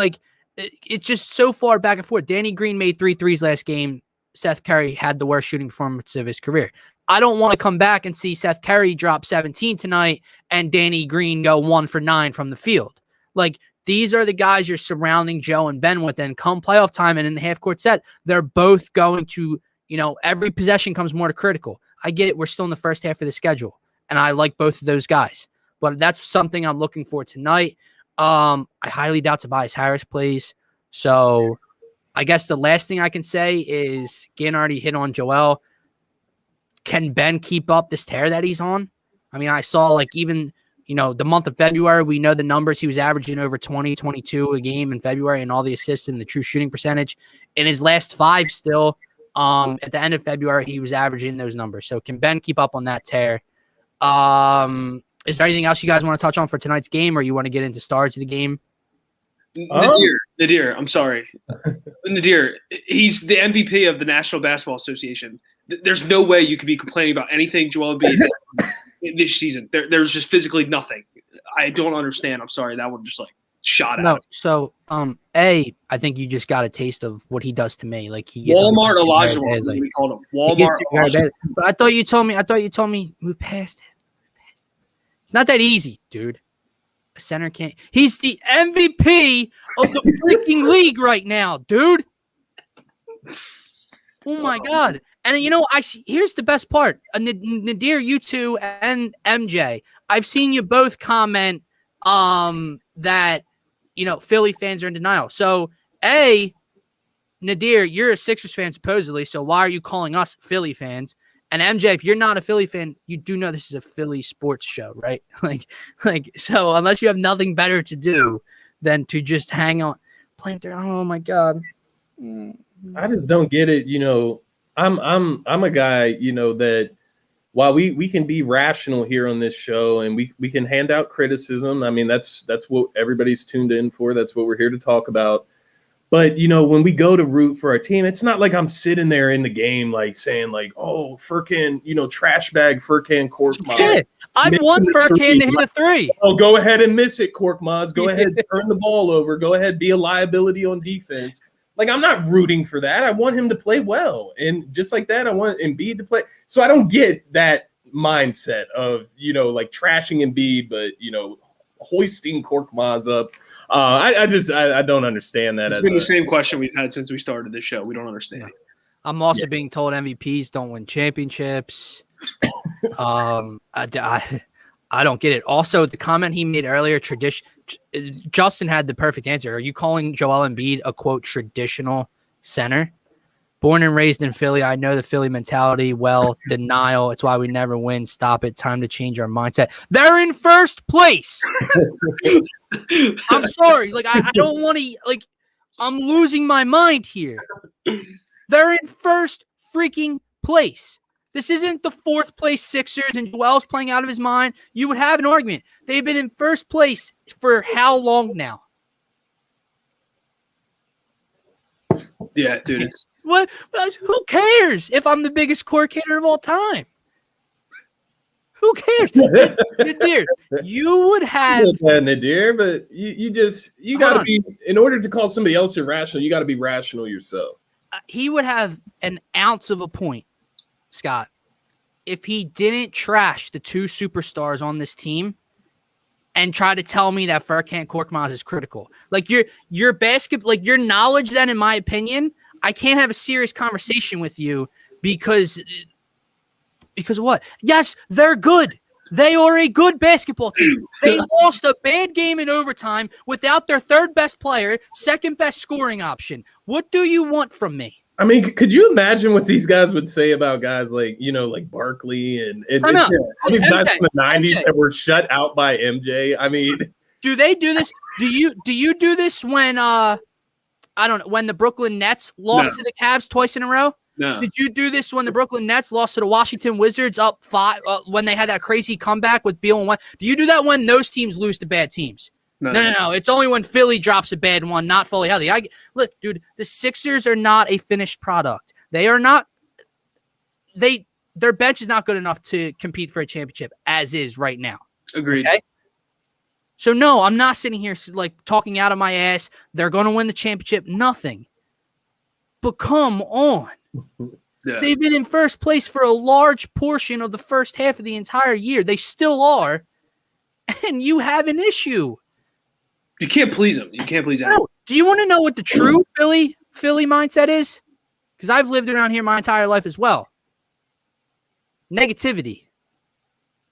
It's just so far back and forth. Danny Green made 3 threes last game. Seth Curry had the worst shooting performance of his career. I don't want to come back and see Seth Curry drop 17 tonight and Danny Green go 1 for 9 from the field. These are the guys you're surrounding Joe and Ben with, and come playoff time and in the half-court set, they're both going to, every possession comes more to critical. I get it. We're still in the first half of the schedule, and I like both of those guys. But that's something I'm looking for tonight. I highly doubt Tobias Harris plays. So I guess the last thing I can say is, Ginn already hit on Joel. Can Ben keep up this tear that he's on? I mean, I saw even – the month of February, we know the numbers. He was averaging over 20, 22 a game in February and all the assists and the true shooting percentage. In his last 5 still, at the end of February, he was averaging those numbers. So can Ben keep up on that tear? Is there anything else you guys want to touch on for tonight's game, or you want to get into stars of the game? Nadir, I'm sorry. Nadir, he's the MVP of the National Basketball Association. There's no way you could be complaining about anything Joel Embiid this season. There's just physically nothing. I don't understand. I'm sorry. That one just shot out. No, so I think you just got a taste of what he does to me. He gets Walmart Elijah, we called him Walmart. But I thought you told me move past it. It's not that easy, dude. A center can't. He's the MVP of the freaking league right now, dude. Oh my God. And here's the best part. Nadir, you two, and MJ, I've seen you both comment that Philly fans are in denial. So Nadir, you're a Sixers fan supposedly, so why are you calling us Philly fans? And MJ, if you're not a Philly fan, you do know this is a Philly sports show, right? So unless you have nothing better to do than to just hang on, playing through. Oh my God. I just don't get it. I'm a guy, that while we can be rational here on this show and we can hand out criticism. I mean, that's what everybody's tuned in for. That's what we're here to talk about. But, when we go to root for our team, it's not like I'm sitting there in the game, like saying like, oh, Furkan, trash bag Furkan Korkmaz. Yeah, I've won Furkan to hit a three. Oh, go ahead and miss it, Korkmaz. Go ahead, turn the ball over. Go ahead, be a liability on defense. Like, I'm not rooting for that. I want him to play well. And just like that, I want Embiid to play. So I don't get that mindset of, like trashing Embiid, but, hoisting Korkmaz up. I don't understand that. It's been the same question we've had since we started this show. We don't understand. I'm also being told MVPs don't win championships. I don't get it. Also, the comment he made earlier, Justin had the perfect answer. Are you calling Joel Embiid a, quote, traditional center? Born and raised in Philly, I know the Philly mentality well. Denial. It's why we never win. Stop it. Time to change our mindset. They're in first place. I'm sorry. Like, I don't want to, like, I'm losing my mind here. They're in first freaking place. This isn't the fourth place Sixers and Joel's playing out of his mind. You would have an argument. They've been in first place for how long now? Yeah, dude. It's What? Who cares if I'm the biggest court hitter of all time? Who cares? Nadir, you would have Nadir, but you got to be, in order to call somebody else irrational, you got to be rational yourself. He would have an ounce of a point, Scott, if he didn't trash the two superstars on this team and try to tell me that Furkan Korkmaz is critical. Like your basketball, like your knowledge then, in my opinion, I can't have a serious conversation with you because what? Yes, they're good. They are a good basketball team. They lost a bad game in overtime without their third best player, second best scoring option. What do you want from me? I mean, could you imagine what these guys would say about guys like, like Barkley and all these guys from the 90s that were shut out by MJ? I mean, do they do this? Do you do this when I don't know, when the Brooklyn Nets lost to the Cavs twice in a row? No. Did you do this when the Brooklyn Nets lost to the Washington Wizards up 5 when they had that crazy comeback with Beal and one? Do you do that when those teams lose to bad teams? No. It's only when Philly drops a bad one, not fully healthy. Look, dude, the Sixers are not a finished product. They are not. Their bench is not good enough to compete for a championship as is right now. Agreed. Okay? So no, I'm not sitting here like talking out of my ass. They're going to win the championship. Nothing. But come on. Yeah. They've been in first place for a large portion of the first half of the entire year. They still are. And you have an issue. You can't please them. You can't please anyone. No. Do you want to know what the true Philly mindset is? Because I've lived around here my entire life as well. Negativity.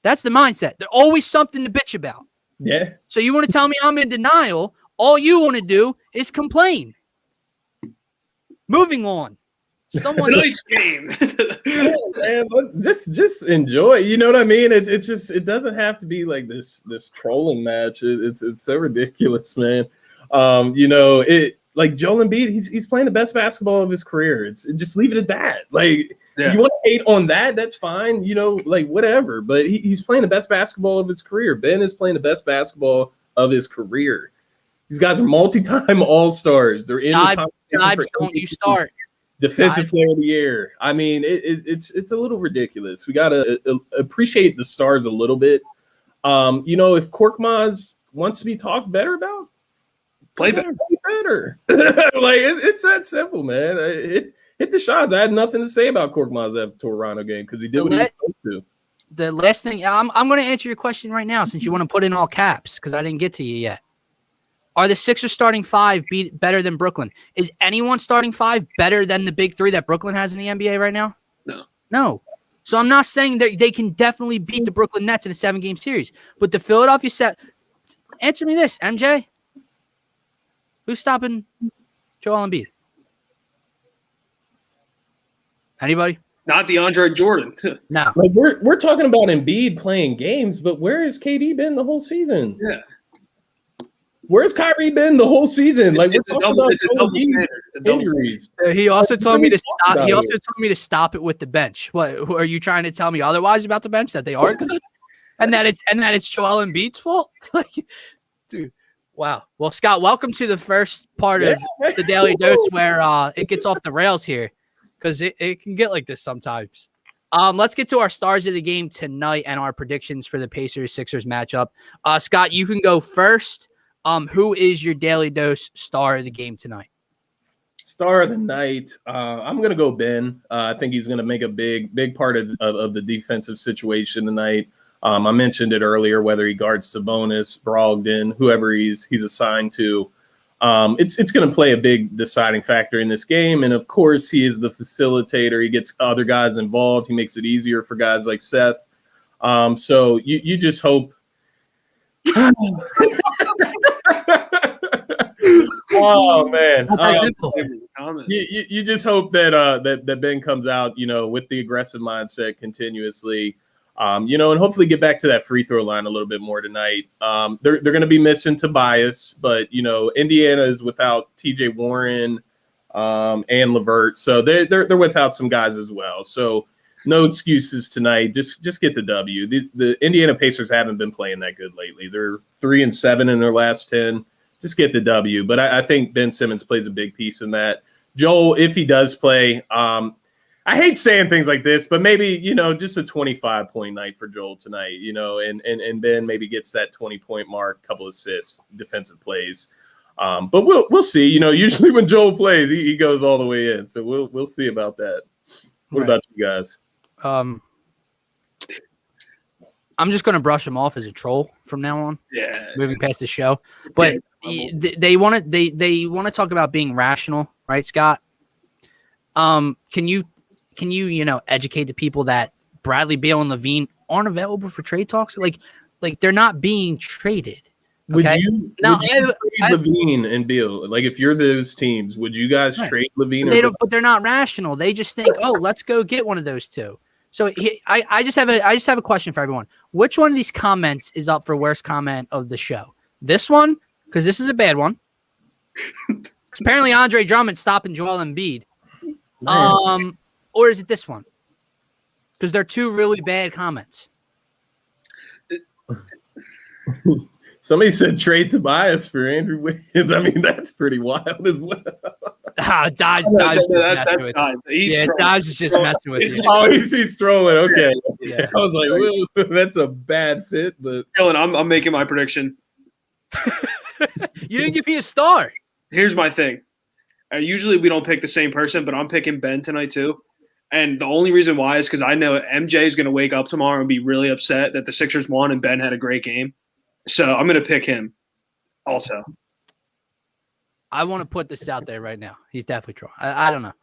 That's the mindset. There's always something to bitch about. Yeah. So you want to tell me I'm in denial? All you want to do is complain. Moving on. Tonight's game. Man, just enjoy. You know what I mean? It's just, it doesn't have to be like this trolling match. It's so ridiculous, man. Like Joel Embiid, he's playing the best basketball of his career. Just leave it at that. Like, you want to hate on that, that's fine. Like whatever. But he's playing the best basketball of his career. Ben is playing the best basketball of his career. These guys are multi-time all-stars. They're in the competition. Don't you start. Defensive player of the year. I mean, it's a little ridiculous. We gotta appreciate the stars a little bit. If Korkmaz wants to be talked better about, play better. Like it's that simple, man. Hit the shots. I had nothing to say about Korkmaz after the Toronto game because he did what he was supposed to. The last thing, I'm going to answer your question right now since you want to put in all caps because I didn't get to you yet. Are the Sixers starting five better than Brooklyn? Is anyone starting five better than the big three that Brooklyn has in the NBA right now? No. So I'm not saying that they can definitely beat the Brooklyn Nets in a 7-game series. But the Philadelphia answer me this, MJ. Who's stopping Joel Embiid? Anybody? Not the Andre Jordan. No. Like we're talking about Embiid playing games, but where has KD been the whole season? Yeah. Where's Kyrie been the whole season? Like It's a double standard. It's a double injuries. He also told me to stop. about He also it? told me to stop it with the bench. What are you trying to tell me otherwise about the bench, that they are good, and that it's Joel Embiid's fault? Like, dude, wow. Well, Scott, welcome to the first part of the Daily Dose where it gets off the rails here, because it can get like this sometimes. Let's get to our stars of the game tonight and our predictions for the Pacers-Sixers matchup. Scott, you can go first. Who is your Daily Dose star of the game tonight? Star of the night. I'm going to go Ben. I think he's going to make a big part of the defensive situation tonight. I mentioned it earlier, whether he guards Sabonis, Brogdon, whoever he's assigned to. It's going to play a big deciding factor in this game. And, of course, he is the facilitator. He gets other guys involved. He makes it easier for guys like Seth. So you just hope – oh man! You just hope that Ben comes out, with the aggressive mindset continuously, and hopefully get back to that free throw line a little bit more tonight. They're going to be missing Tobias, but Indiana is without T.J. Warren and LeVert, so they're without some guys as well. So no excuses tonight. Just get the W. The Indiana Pacers haven't been playing that good lately. They're 3-7 in their last 10. Just get the W. But I think Ben Simmons plays a big piece in that. Joel, if he does play, I hate saying things like this, but maybe, just a 25-point night for Joel tonight, and Ben maybe gets that 20-point mark, couple assists, defensive plays. But we'll see. Usually when Joel plays, he goes all the way in. So we'll see about that. What about you guys? I'm just going to brush him off as a troll from now on. Yeah. Moving past the show. But they want to talk about being rational, right, Scott? Can you educate the people that Bradley Beal and Levine aren't available for trade talks? Like they're not being traded. Okay? Would you trade Levine and Beal? Like, if you're those teams, would you guys trade Levine? But they're not rational. They just think, oh, let's go get one of those two. So I just have a question for everyone. Which one of these comments is up for worst comment of the show? This one, because this is a bad one. Apparently Andre Drummond stopping Joel Embiid. Or is it this one? Because they're two really bad comments. Somebody said trade Tobias for Andrew Wiggins. I mean, that's pretty wild as well. Dives is just messing with you. Oh, he's trolling. Okay. Yeah. I was like, whoa, that's a bad fit. But Dylan, I'm making my prediction. You didn't give me a star. Here's my thing. Usually we don't pick the same person, but I'm picking Ben tonight too. And the only reason why is because I know MJ is going to wake up tomorrow and be really upset that the Sixers won and Ben had a great game. So I'm going to pick him also. I want to put this out there right now. He's definitely trolling. I don't know.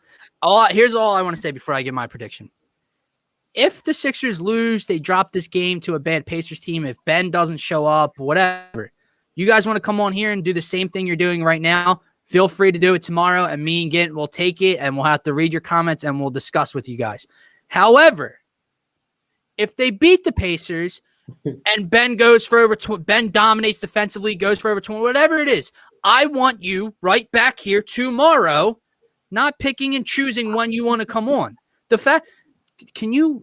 Here's all I want to say before I give my prediction. If the Sixers lose, they drop this game to a bad Pacers team. If Ben doesn't show up, whatever. You guys want to come on here and do the same thing you're doing right now, feel free to do it tomorrow, and me and Gint will take it, and we'll have to read your comments, and we'll discuss with you guys. However, if they beat the Pacers and Ben goes for over Ben dominates defensively, goes for over 20, whatever it is, I want you right back here tomorrow, not picking and choosing when you want to come on. The fact, can you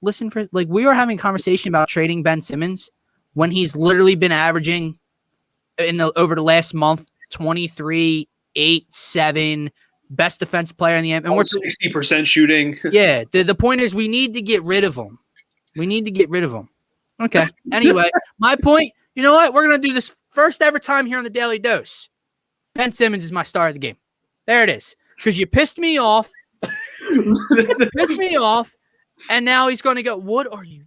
listen for, like, we were having a conversation about trading Ben Simmons when he's literally been averaging over the last month 23, 8, 7, best defensive player in the NBA. And we're 60% shooting. Yeah. The point is we need to get rid of him. Okay. Anyway, my point, you know what? We're going to do this first ever time here on the Daily Dose. Ben Simmons is my star of the game. There it is. Because you pissed me off. And now he's going to go, what are you?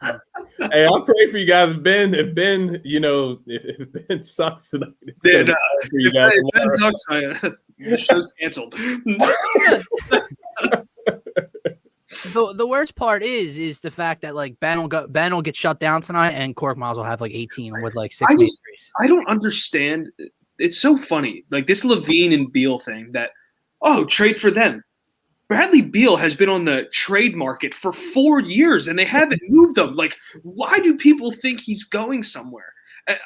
Hey, I'll pray for you guys. If Ben sucks tonight, if Ben sucks, the show's canceled. The worst part is the fact that, like, Ben will get shut down tonight, and Cork Miles will have like 18 with like 6 threes. I don't understand. It's so funny, like this Levine and Beal thing, that oh, trade for them. Bradley Beal has been on the trade market for 4 years, and they haven't moved him. Like, why do people think he's going somewhere?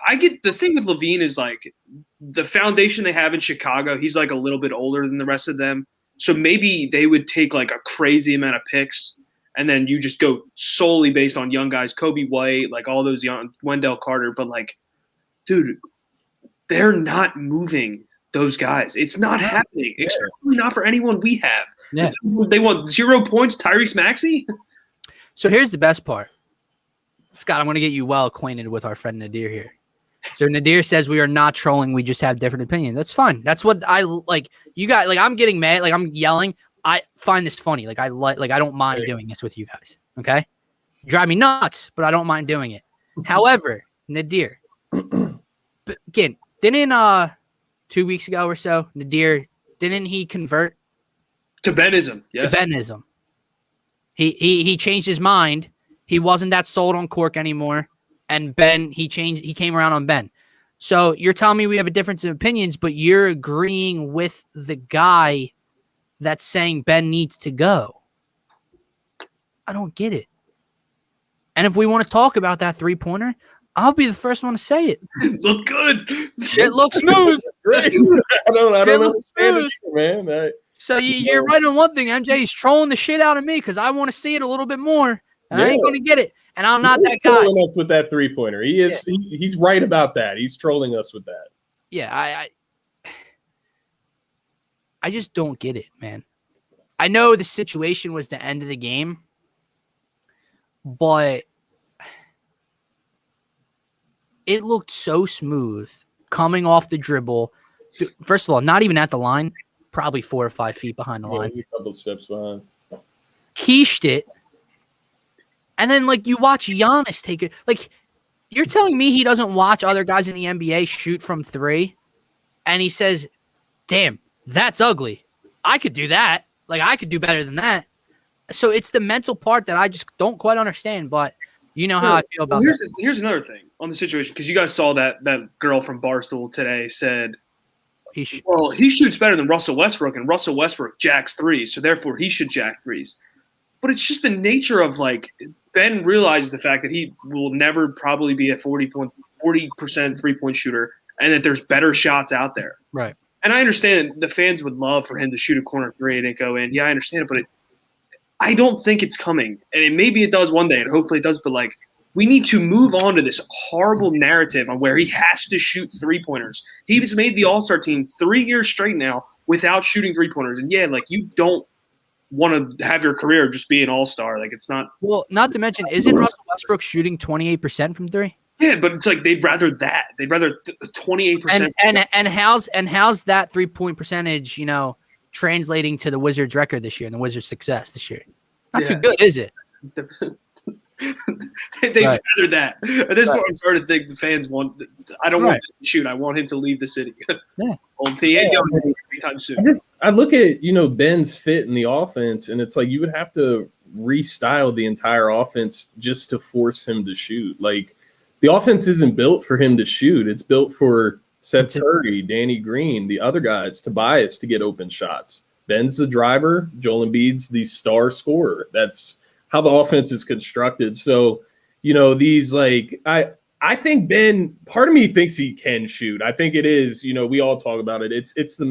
I get the thing with LaVine is like the foundation they have in Chicago. He's like a little bit older than the rest of them, so maybe they would take like a crazy amount of picks, and then you just go solely based on young guys, Kobe White, like all those young Wendell Carter. But like, dude, they're not moving those guys. It's not happening, especially not for anyone we have. Yeah. They want 0 points, Tyrese Maxey? So here's the best part. Scott, I'm going to get you well acquainted with our friend Nadir here. So Nadir says we are not trolling. We just have different opinions. That's fine. That's what I like. You guys, like, I'm getting mad. Like, I'm yelling. I find this funny. Like, I don't mind doing this with you guys. Okay. You drive me nuts, but I don't mind doing it. However, Nadir, again, didn't 2 weeks ago or so, Nadir, didn't he convert To Benism. Yes. to Benism? He changed his mind. He wasn't that sold on Cork anymore. And Ben, he came around on Ben. So you're telling me we have a difference in opinions, but you're agreeing with the guy that's saying Ben needs to go. I don't get it. And if we want to talk about that 3-pointer, I'll be the first one to say it. Look good. Shit looks smooth. I don't understand smooth. it, man. So you're right on one thing, MJ. He's trolling the shit out of me because I want to see it a little bit more. And I ain't going to get it. And I'm not that guy. Trolling us with that 3-pointer. He is. Yeah. He's right about that. He's trolling us with that. Yeah, I just don't get it, man. I know the situation was the end of the game, but it looked so smooth coming off the dribble. First of all, not even at the line, probably 4 or 5 feet behind the line. A couple steps behind. Quiche it. And then, like, you watch Giannis take it. Like, you're telling me he doesn't watch other guys in the NBA shoot from 3, and he says, damn, that's ugly. I could do that. Like, I could do better than that. So it's the mental part that I just don't quite understand, but you know how I feel about that. Here's another thing on the situation, because you guys saw that girl from Barstool today said, he shoots better than Russell Westbrook, and Russell Westbrook jacks threes, so therefore he should jack threes. But it's just the nature of, like, Ben realizes the fact that he will never probably be a 40% 3-point shooter, and that there's better shots out there. Right. And I understand the fans would love for him to shoot a corner 3 and it go in. Yeah, I understand it, but I don't think it's coming. And maybe it does one day, and hopefully it does, but, like, we need to move on to this horrible narrative on where he has to shoot 3-pointers. He's made the All-Star team 3 years straight now without shooting 3-pointers. And, yeah, like, you don't want to have your career just be an all-star. Like, it's not. Well, not to mention, isn't Russell Westbrook shooting 28% from 3? Yeah, but it's like they'd rather that. They'd rather 28%. And how's that 3-point percentage, you know, translating to the Wizards' record this year and the Wizards' success this year? Not too good, is it? They'd rather that. At this point, I'm starting to think the fans want. I don't want him to shoot. I want him to leave the city. Yeah. He ain't going anytime soon. I look at, Ben's fit in the offense, and it's like you would have to restyle the entire offense just to force him to shoot. Like, the offense isn't built for him to shoot. It's built for Seth Curry, Danny Green, the other guys, Tobias, to get open shots. Ben's the driver. Joel Embiid's the star scorer. That's how the offense is constructed. So, these, like, I think Ben, part of me thinks he can shoot. I think it is, we all talk about it. It's the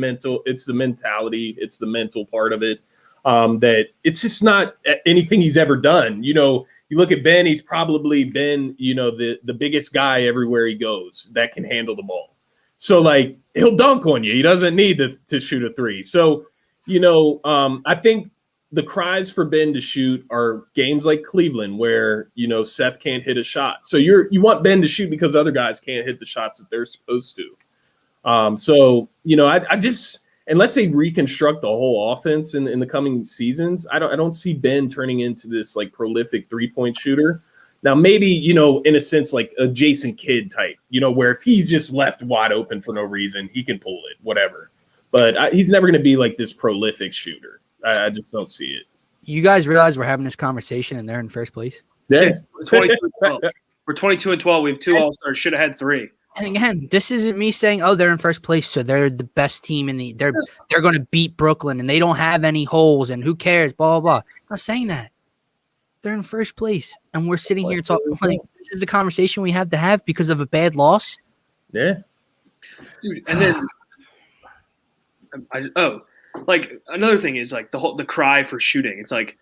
mentality, it's the mental part of it. That it's just not anything he's ever done. You look at Ben, he's probably been, the biggest guy everywhere he goes that can handle the ball. So, like, he'll dunk on you. He doesn't need to shoot a 3. So, I think the cries for Ben to shoot are games like Cleveland where, Seth can't hit a shot. So you want Ben to shoot because other guys can't hit the shots that they're supposed to. I just, unless they reconstruct the whole offense in the coming seasons, I don't see Ben turning into this, like, prolific 3-point shooter. Now, maybe, in a sense, like a Jason Kidd type, where if he's just left wide open for no reason, he can pull it, whatever. But he's never going to be like this prolific shooter. I just don't see it. You guys realize we're having this conversation and they're in first place? Yeah. We're 22-12. We're 22-12. We have 2 All-Stars. Should have had 3. And again, this isn't me saying, "Oh, they're in first place, so they're the best team in the." They're going to beat Brooklyn, and they don't have any holes, and who cares? Blah blah blah. I'm not saying that. They're in first place, and we're sitting here talking like this is the conversation we have to have because of a bad loss. Yeah, dude. And then, like another thing is like the cry for shooting. It's like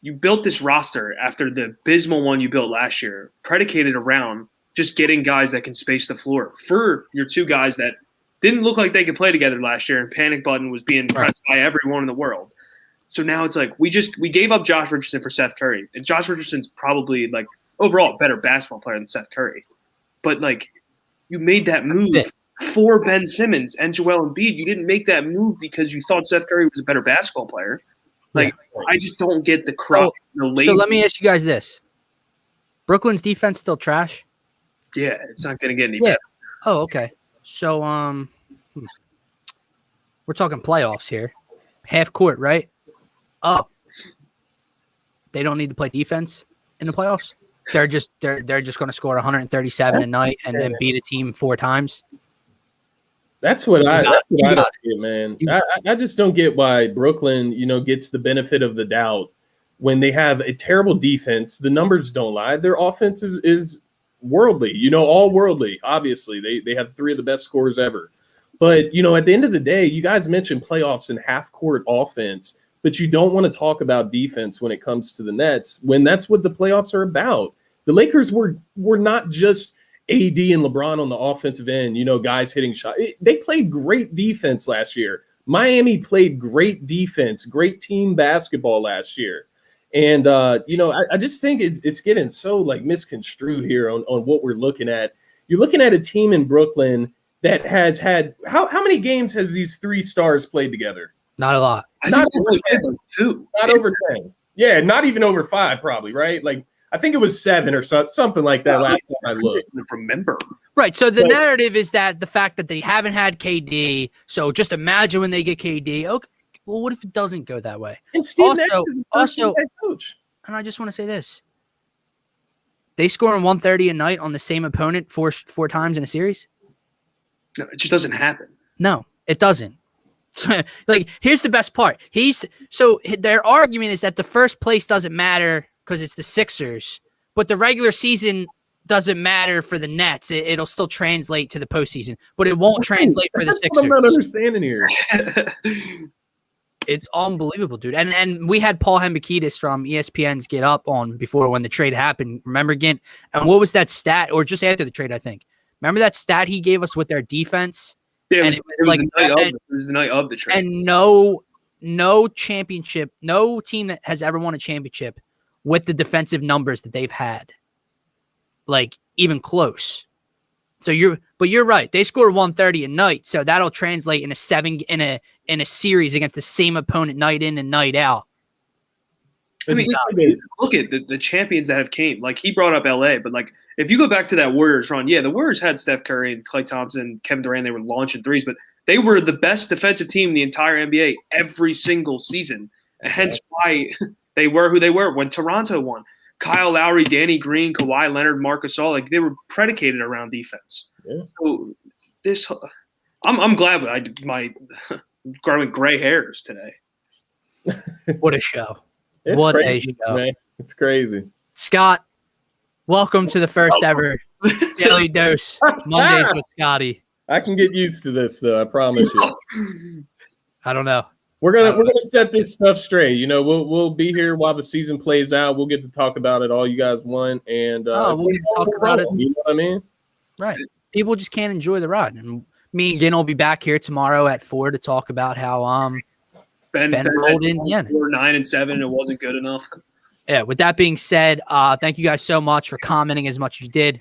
you built this roster after the abysmal one you built last year, predicated around just getting guys that can space the floor for your two guys that didn't look like they could play together last year, and Panic Button was being pressed by everyone in the world. So now it's like we gave up Josh Richardson for Seth Curry, and Josh Richardson's probably like overall a better basketball player than Seth Curry. But like you made that move for Ben Simmons and Joel Embiid. You didn't make that move because you thought Seth Curry was a better basketball player. Like I just don't get the crowd. So let me ask you guys this: Brooklyn's defense still trash? Yeah, it's not going to get any better. Oh, okay. So we're talking playoffs here. Half court, right? Oh. They don't need to play defense in the playoffs? They're just going to score 137 a night and then beat a team 4 times. That's what I don't get, man. I just don't get why Brooklyn, gets the benefit of the doubt when they have a terrible defense. The numbers don't lie. Their offense is worldly, all worldly. Obviously, they have 3 of the best scorers ever. But, at the end of the day, you guys mentioned playoffs and half-court offense, but you don't want to talk about defense when it comes to the Nets, when that's what the playoffs are about. The Lakers were not just AD and LeBron on the offensive end, guys hitting shots. They played great defense last year. Miami played great defense, great team basketball last year. And, I just think it's getting so like misconstrued here on what we're looking at. You're looking at a team in Brooklyn that has had how many games has these 3 stars played together? Not a lot. Not over 10. 2. Not over 10. Yeah, not even over 5 probably, right? Like I think it was 7 or something like that last time I looked. I don't remember. Right. So the narrative is that the fact that they haven't had KD. So just imagine when they get KD. Okay. Well, what if it doesn't go that way? And Steve Nash is also head coach. And I just want to say this. They score in 130 a night on the same opponent four times in a series? No, it just doesn't happen. No, it doesn't. Like, here's the best part. So their argument is that the first place doesn't matter because it's the Sixers, but the regular season doesn't matter for the Nets. It'll still translate to the postseason, but it won't translate for the Sixers. I'm not understanding here. It's unbelievable, dude. And we had Paul Hembekides from ESPN's Get Up on before when the trade happened. Remember, Gint? And what was that stat? Or just after the trade, I think. Remember that stat he gave us with their defense? Yeah, it was the night of the trade. And no championship, no team that has ever won a championship with the defensive numbers that they've had, like even close. So you're right. They score 130 a night, so that'll translate in a series against the same opponent night in and night out. I mean, look at the champions that have came. Like he brought up LA, but like if you go back to that Warriors run, yeah, the Warriors had Steph Curry and Klay Thompson, Kevin Durant. They were launching threes, but they were the best defensive team in the entire NBA every single season. And hence why they were who they were when Toronto won. Kyle Lowry, Danny Green, Kawhi Leonard, Marc Gasol, like they were predicated around defense. Yeah. So I'm glad my growing gray hairs today. What a show. It's what crazy, a show. Man. It's crazy. Scott, welcome to the first ever Daily Dose Mondays with Scotty. I can get used to this though, I promise you. I don't know. We're gonna set this stuff straight. We'll be here while the season plays out. We'll get to talk about it all you guys want, and we'll get to talk about it. You know what I mean? Right. People just can't enjoy the ride. And me and Ginn will be back here tomorrow at 4 to talk about how Ben rolled in the end. 4, 9, and 7. It wasn't good enough. Yeah. With that being said, thank you guys so much for commenting as much as you did.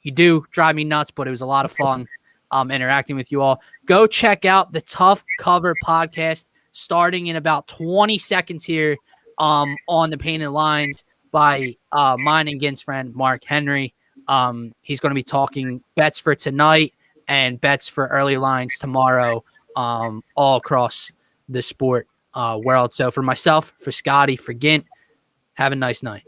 You do drive me nuts, but it was a lot of fun interacting with you all. Go check out the Tough Cover podcast starting in about 20 seconds here on the Painted Lines by mine and Ginn's friend Mark Henry. He's going to be talking bets for tonight and bets for early lines tomorrow all across the sport world. So for myself, for Scotty, for Gint, have a nice night.